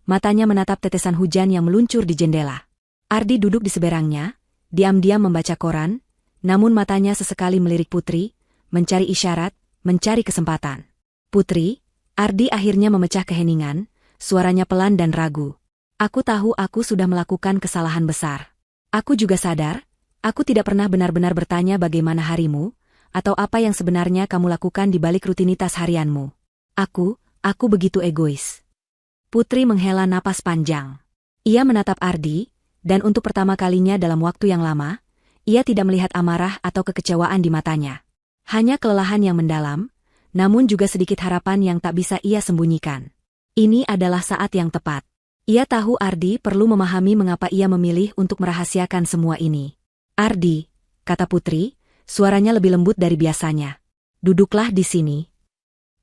matanya menatap tetesan hujan yang meluncur di jendela. Ardi duduk di seberangnya, diam-diam membaca koran, namun matanya sesekali melirik Putri, mencari isyarat, mencari kesempatan. "Putri," Ardi akhirnya memecah keheningan, suaranya pelan dan ragu. "Aku tahu aku sudah melakukan kesalahan besar. Aku juga sadar, aku tidak pernah benar-benar bertanya bagaimana harimu, atau apa yang sebenarnya kamu lakukan di balik rutinitas harianmu. Aku begitu egois." Putri menghela napas panjang. Ia menatap Ardi, dan untuk pertama kalinya dalam waktu yang lama, ia tidak melihat amarah atau kekecewaan di matanya. Hanya kelelahan yang mendalam, namun juga sedikit harapan yang tak bisa ia sembunyikan. Ini adalah saat yang tepat. Ia tahu Ardi perlu memahami mengapa ia memilih untuk merahasiakan semua ini. Ardi, kata Putri, suaranya lebih lembut dari biasanya. Duduklah di sini.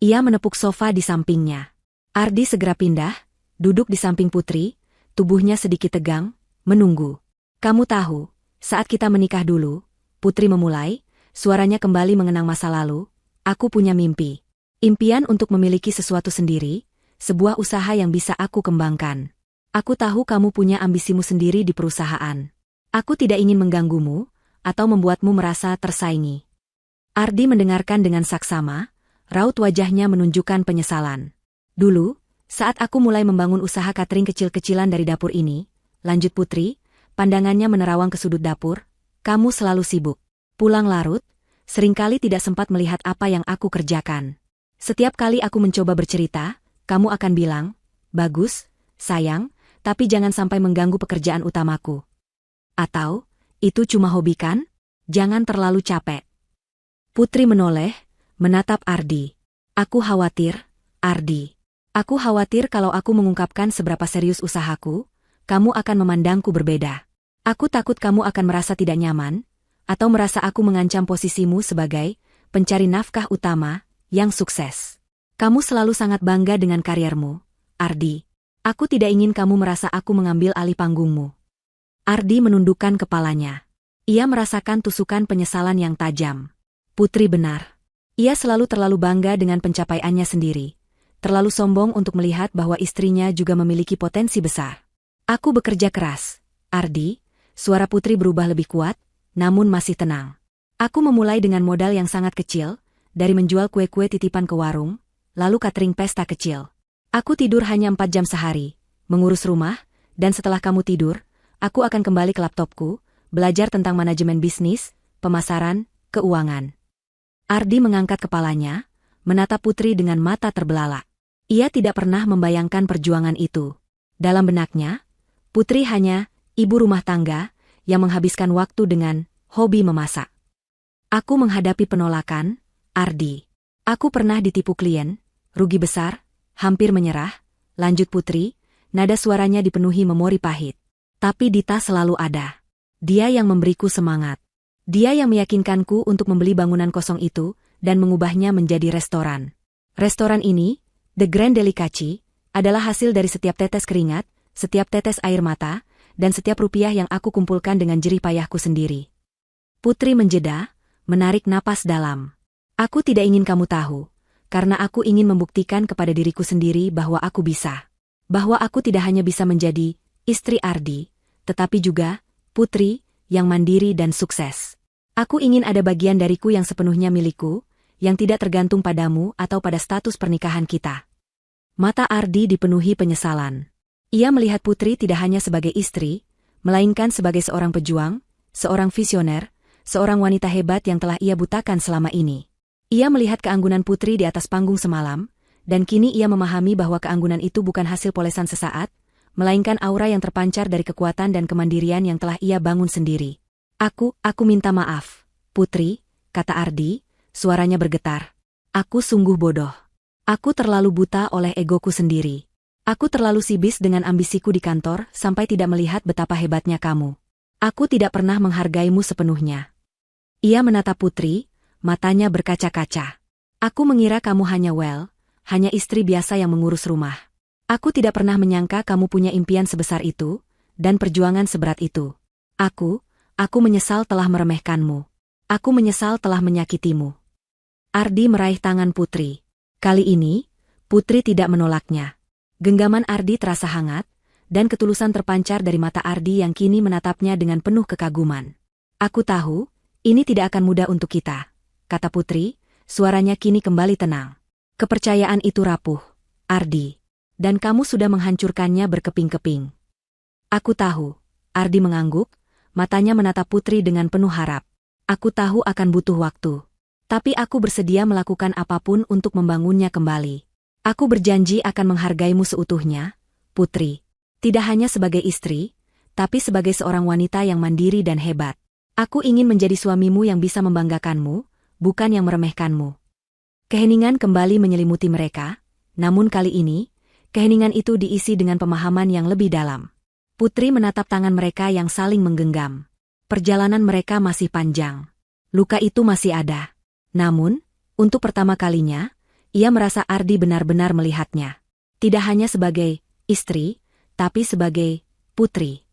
Ia menepuk sofa di sampingnya. Ardi segera pindah, duduk di samping Putri, tubuhnya sedikit tegang, menunggu. Kamu tahu, saat kita menikah dulu, Putri memulai, suaranya kembali mengenang masa lalu, aku punya mimpi. Impian untuk memiliki sesuatu sendiri, sebuah usaha yang bisa aku kembangkan. Aku tahu kamu punya ambisimu sendiri di perusahaan. Aku tidak ingin mengganggumu, atau membuatmu merasa tersaingi. Ardi mendengarkan dengan saksama, raut wajahnya menunjukkan penyesalan. Dulu, saat aku mulai membangun usaha catering kecil-kecilan dari dapur ini, lanjut Putri, pandangannya menerawang ke sudut dapur, kamu selalu sibuk. Pulang larut, seringkali tidak sempat melihat apa yang aku kerjakan. Setiap kali aku mencoba bercerita, kamu akan bilang, bagus, sayang, tapi jangan sampai mengganggu pekerjaan utamaku. Atau, itu cuma hobi kan? Jangan terlalu capek. Putri menoleh, menatap Ardi. Aku khawatir, Ardi. Aku khawatir kalau aku mengungkapkan seberapa serius usahaku, kamu akan memandangku berbeda. Aku takut kamu akan merasa tidak nyaman, atau merasa aku mengancam posisimu sebagai pencari nafkah utama yang sukses. Kamu selalu sangat bangga dengan kariermu, Ardi. Aku tidak ingin kamu merasa aku mengambil alih panggungmu. Ardi menundukkan kepalanya. Ia merasakan tusukan penyesalan yang tajam. Putri benar. Ia selalu terlalu bangga dengan pencapaiannya sendiri. Terlalu sombong untuk melihat bahwa istrinya juga memiliki potensi besar. Aku bekerja keras, Ardi. Suara Putri berubah lebih kuat, namun masih tenang. Aku memulai dengan modal yang sangat kecil, dari menjual kue-kue titipan ke warung, lalu catering pesta kecil. Aku tidur hanya 4 jam sehari, mengurus rumah, dan setelah kamu tidur, aku akan kembali ke laptopku, belajar tentang manajemen bisnis, pemasaran, keuangan. Ardi mengangkat kepalanya, menatap Putri dengan mata terbelalak. Ia tidak pernah membayangkan perjuangan itu. Dalam benaknya, Putri hanya ibu rumah tangga yang menghabiskan waktu dengan hobi memasak. Aku menghadapi penolakan, Ardi. Aku pernah ditipu klien, rugi besar, hampir menyerah, lanjut Putri, nada suaranya dipenuhi memori pahit. Tapi Dita selalu ada. Dia yang memberiku semangat. Dia yang meyakinkanku untuk membeli bangunan kosong itu dan mengubahnya menjadi restoran. Restoran ini, The Grand Delicacy, adalah hasil dari setiap tetes keringat, setiap tetes air mata, dan setiap rupiah yang aku kumpulkan dengan jerih payahku sendiri. Putri menjeda, menarik napas dalam. Aku tidak ingin kamu tahu, karena aku ingin membuktikan kepada diriku sendiri bahwa aku bisa. Bahwa aku tidak hanya bisa menjadi istri Ardi, tetapi juga putri yang mandiri dan sukses. Aku ingin ada bagian dariku yang sepenuhnya milikku, yang tidak tergantung padamu atau pada status pernikahan kita. Mata Ardi dipenuhi penyesalan. Ia melihat Putri tidak hanya sebagai istri, melainkan sebagai seorang pejuang, seorang visioner, seorang wanita hebat yang telah ia butakan selama ini. Ia melihat keanggunan Putri di atas panggung semalam, dan kini ia memahami bahwa keanggunan itu bukan hasil polesan sesaat, melainkan aura yang terpancar dari kekuatan dan kemandirian yang telah ia bangun sendiri. Aku minta maaf, Putri, kata Ardi, suaranya bergetar. Aku sungguh bodoh. Aku terlalu buta oleh egoku sendiri. Aku terlalu sibis dengan ambisiku di kantor sampai tidak melihat betapa hebatnya kamu. Aku tidak pernah menghargaimu sepenuhnya. Ia menatap Putri, matanya berkaca-kaca. Aku mengira kamu hanya istri biasa yang mengurus rumah. Aku tidak pernah menyangka kamu punya impian sebesar itu, dan perjuangan seberat itu. Aku menyesal telah meremehkanmu. Aku menyesal telah menyakitimu. Ardi meraih tangan Putri. Kali ini, Putri tidak menolaknya. Genggaman Ardi terasa hangat, dan ketulusan terpancar dari mata Ardi yang kini menatapnya dengan penuh kekaguman. Aku tahu, ini tidak akan mudah untuk kita, kata Putri, suaranya kini kembali tenang. Kepercayaan itu rapuh, Ardi. Dan kamu sudah menghancurkannya berkeping-keping. Aku tahu, Ardi mengangguk, matanya menatap Putri dengan penuh harap. Aku tahu akan butuh waktu. Tapi aku bersedia melakukan apapun untuk membangunnya kembali. Aku berjanji akan menghargaimu seutuhnya, Putri. Tidak hanya sebagai istri, tapi sebagai seorang wanita yang mandiri dan hebat. Aku ingin menjadi suamimu yang bisa membanggakanmu, bukan yang meremehkanmu. Keheningan kembali menyelimuti mereka, namun kali ini, keheningan itu diisi dengan pemahaman yang lebih dalam. Putri menatap tangan mereka yang saling menggenggam. Perjalanan mereka masih panjang. Luka itu masih ada. Namun, untuk pertama kalinya, ia merasa Ardi benar-benar melihatnya. Tidak hanya sebagai istri, tapi sebagai putri.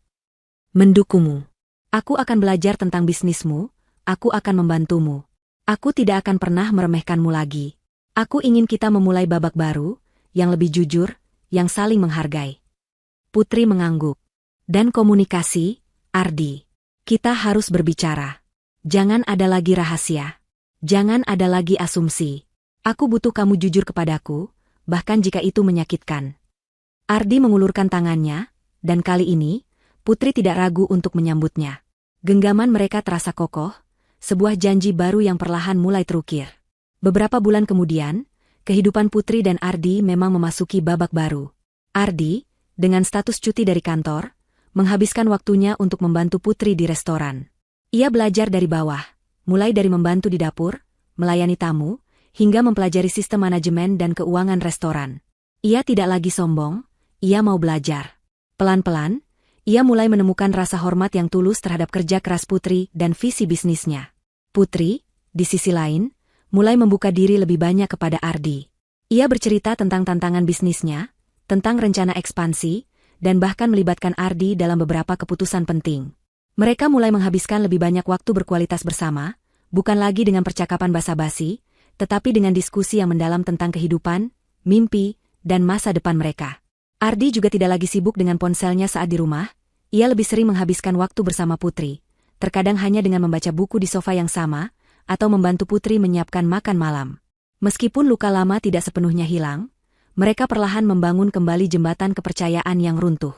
Mendukungmu. Aku akan belajar tentang bisnismu, aku akan membantumu. Aku tidak akan pernah meremehkanmu lagi. Aku ingin kita memulai babak baru, yang lebih jujur, yang saling menghargai. Putri mengangguk. Dan komunikasi, Ardi. Kita harus berbicara. Jangan ada lagi rahasia. Jangan ada lagi asumsi. Aku butuh kamu jujur kepadaku, bahkan jika itu menyakitkan. Ardi mengulurkan tangannya, dan kali ini, Putri tidak ragu untuk menyambutnya. Genggaman mereka terasa kokoh, sebuah janji baru yang perlahan mulai terukir. Beberapa bulan kemudian, kehidupan Putri dan Ardi memang memasuki babak baru. Ardi, dengan status cuti dari kantor, menghabiskan waktunya untuk membantu Putri di restoran. Ia belajar dari bawah, mulai dari membantu di dapur, melayani tamu, hingga mempelajari sistem manajemen dan keuangan restoran. Ia tidak lagi sombong, ia mau belajar. Pelan-pelan, ia mulai menemukan rasa hormat yang tulus terhadap kerja keras Putri dan visi bisnisnya. Putri, di sisi lain, mulai membuka diri lebih banyak kepada Ardi. Ia bercerita tentang tantangan bisnisnya, tentang rencana ekspansi, dan bahkan melibatkan Ardi dalam beberapa keputusan penting. Mereka mulai menghabiskan lebih banyak waktu berkualitas bersama, bukan lagi dengan percakapan basa-basi, tetapi dengan diskusi yang mendalam tentang kehidupan, mimpi, dan masa depan mereka. Ardi juga tidak lagi sibuk dengan ponselnya saat di rumah, ia lebih sering menghabiskan waktu bersama Putri, terkadang hanya dengan membaca buku di sofa yang sama, atau membantu Putri menyiapkan makan malam. Meskipun luka lama tidak sepenuhnya hilang, mereka perlahan membangun kembali jembatan kepercayaan yang runtuh.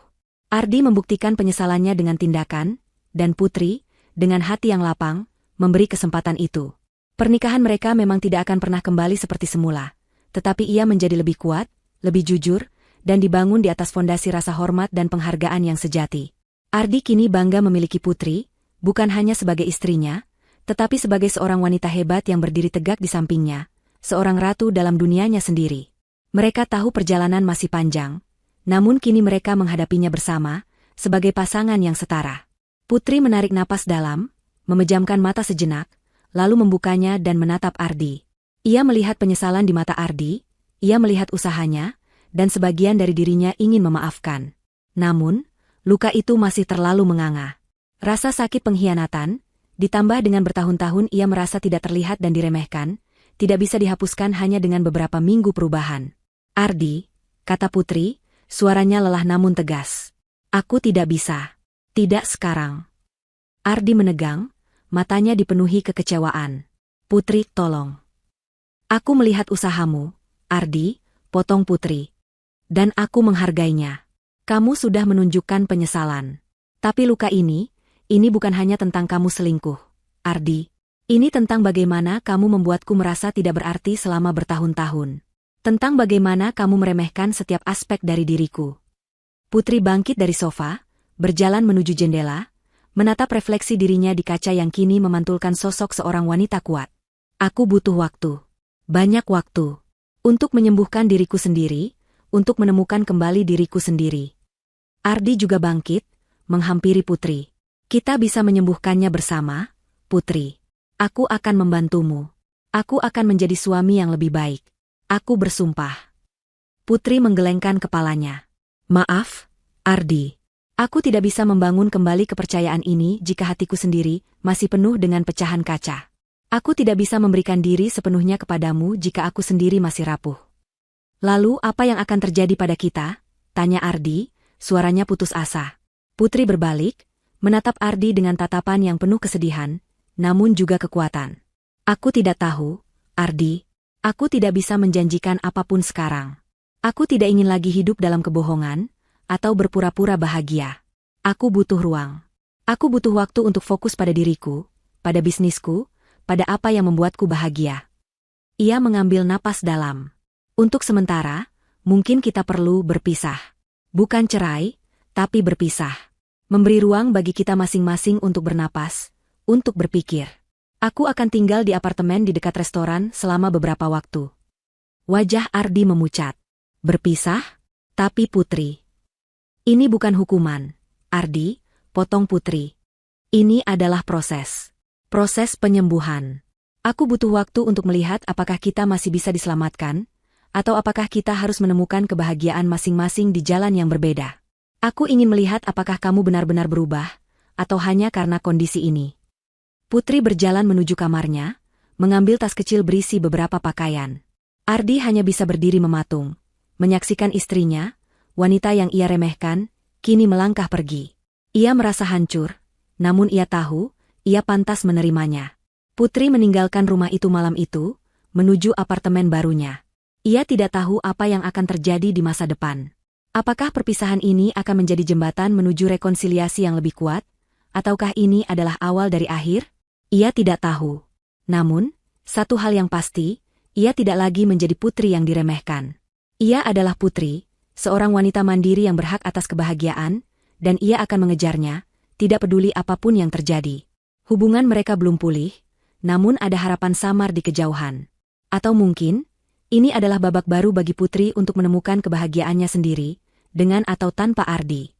Ardi membuktikan penyesalannya dengan tindakan, dan Putri, dengan hati yang lapang, memberi kesempatan itu. Pernikahan mereka memang tidak akan pernah kembali seperti semula, tetapi ia menjadi lebih kuat, lebih jujur, dan dibangun di atas fondasi rasa hormat dan penghargaan yang sejati. Ardi kini bangga memiliki Putri, bukan hanya sebagai istrinya, tetapi sebagai seorang wanita hebat yang berdiri tegak di sampingnya, seorang ratu dalam dunianya sendiri. Mereka tahu perjalanan masih panjang, namun kini mereka menghadapinya bersama, sebagai pasangan yang setara. Putri menarik napas dalam, memejamkan mata sejenak, lalu membukanya dan menatap Ardi. Ia melihat penyesalan di mata Ardi, ia melihat usahanya, dan sebagian dari dirinya ingin memaafkan. Namun, luka itu masih terlalu menganga. Rasa sakit pengkhianatan, ditambah dengan bertahun-tahun ia merasa tidak terlihat dan diremehkan, tidak bisa dihapuskan hanya dengan beberapa minggu perubahan. Ardi, kata Putri, suaranya lelah namun tegas. Aku tidak bisa. Tidak sekarang. Ardi menegang, matanya dipenuhi kekecewaan. Putri, tolong. Aku melihat usahamu, Ardi, potong Putri. Dan aku menghargainya. Kamu sudah menunjukkan penyesalan. Tapi luka ini bukan hanya tentang kamu selingkuh, Ardi. Ini tentang bagaimana kamu membuatku merasa tidak berarti selama bertahun-tahun. Tentang bagaimana kamu meremehkan setiap aspek dari diriku. Putri bangkit dari sofa, berjalan menuju jendela, menatap refleksi dirinya di kaca yang kini memantulkan sosok seorang wanita kuat. Aku butuh waktu. Banyak waktu. Untuk menyembuhkan diriku sendiri, untuk menemukan kembali diriku sendiri. Ardi juga bangkit, menghampiri Putri. Kita bisa menyembuhkannya bersama, Putri. Aku akan membantumu. Aku akan menjadi suami yang lebih baik. Aku bersumpah. Putri menggelengkan kepalanya. Maaf, Ardi. Aku tidak bisa membangun kembali kepercayaan ini jika hatiku sendiri masih penuh dengan pecahan kaca. Aku tidak bisa memberikan diri sepenuhnya kepadamu jika aku sendiri masih rapuh. Lalu apa yang akan terjadi pada kita? Tanya Ardi, suaranya putus asa. Putri berbalik, menatap Ardi dengan tatapan yang penuh kesedihan, namun juga kekuatan. Aku tidak tahu, Ardi. Aku tidak bisa menjanjikan apapun sekarang. Aku tidak ingin lagi hidup dalam kebohongan, atau berpura-pura bahagia. Aku butuh ruang. Aku butuh waktu untuk fokus pada diriku, pada bisnisku, pada apa yang membuatku bahagia. Ia mengambil napas dalam. Untuk sementara, mungkin kita perlu berpisah. Bukan cerai, tapi berpisah. Memberi ruang bagi kita masing-masing untuk bernapas, untuk berpikir. Aku akan tinggal di apartemen di dekat restoran selama beberapa waktu. Wajah Ardi memucat. Berpisah? Tapi Putri, ini bukan hukuman. Ardi, potong Putri. Ini adalah proses. Proses penyembuhan. Aku butuh waktu untuk melihat apakah kita masih bisa diselamatkan, atau apakah kita harus menemukan kebahagiaan masing-masing di jalan yang berbeda. Aku ingin melihat apakah kamu benar-benar berubah, atau hanya karena kondisi ini. Putri berjalan menuju kamarnya, mengambil tas kecil berisi beberapa pakaian. Ardi hanya bisa berdiri mematung, menyaksikan istrinya, wanita yang ia remehkan, kini melangkah pergi. Ia merasa hancur, namun ia tahu, ia pantas menerimanya. Putri meninggalkan rumah itu malam itu, menuju apartemen barunya. Ia tidak tahu apa yang akan terjadi di masa depan. Apakah perpisahan ini akan menjadi jembatan menuju rekonsiliasi yang lebih kuat? Ataukah ini adalah awal dari akhir? Ia tidak tahu. Namun, satu hal yang pasti, ia tidak lagi menjadi putri yang diremehkan. Ia adalah putri, seorang wanita mandiri yang berhak atas kebahagiaan, dan ia akan mengejarnya, tidak peduli apapun yang terjadi. Hubungan mereka belum pulih, namun ada harapan samar di kejauhan. Atau mungkin, ini adalah babak baru bagi Putri untuk menemukan kebahagiaannya sendiri, dengan atau tanpa Ardi.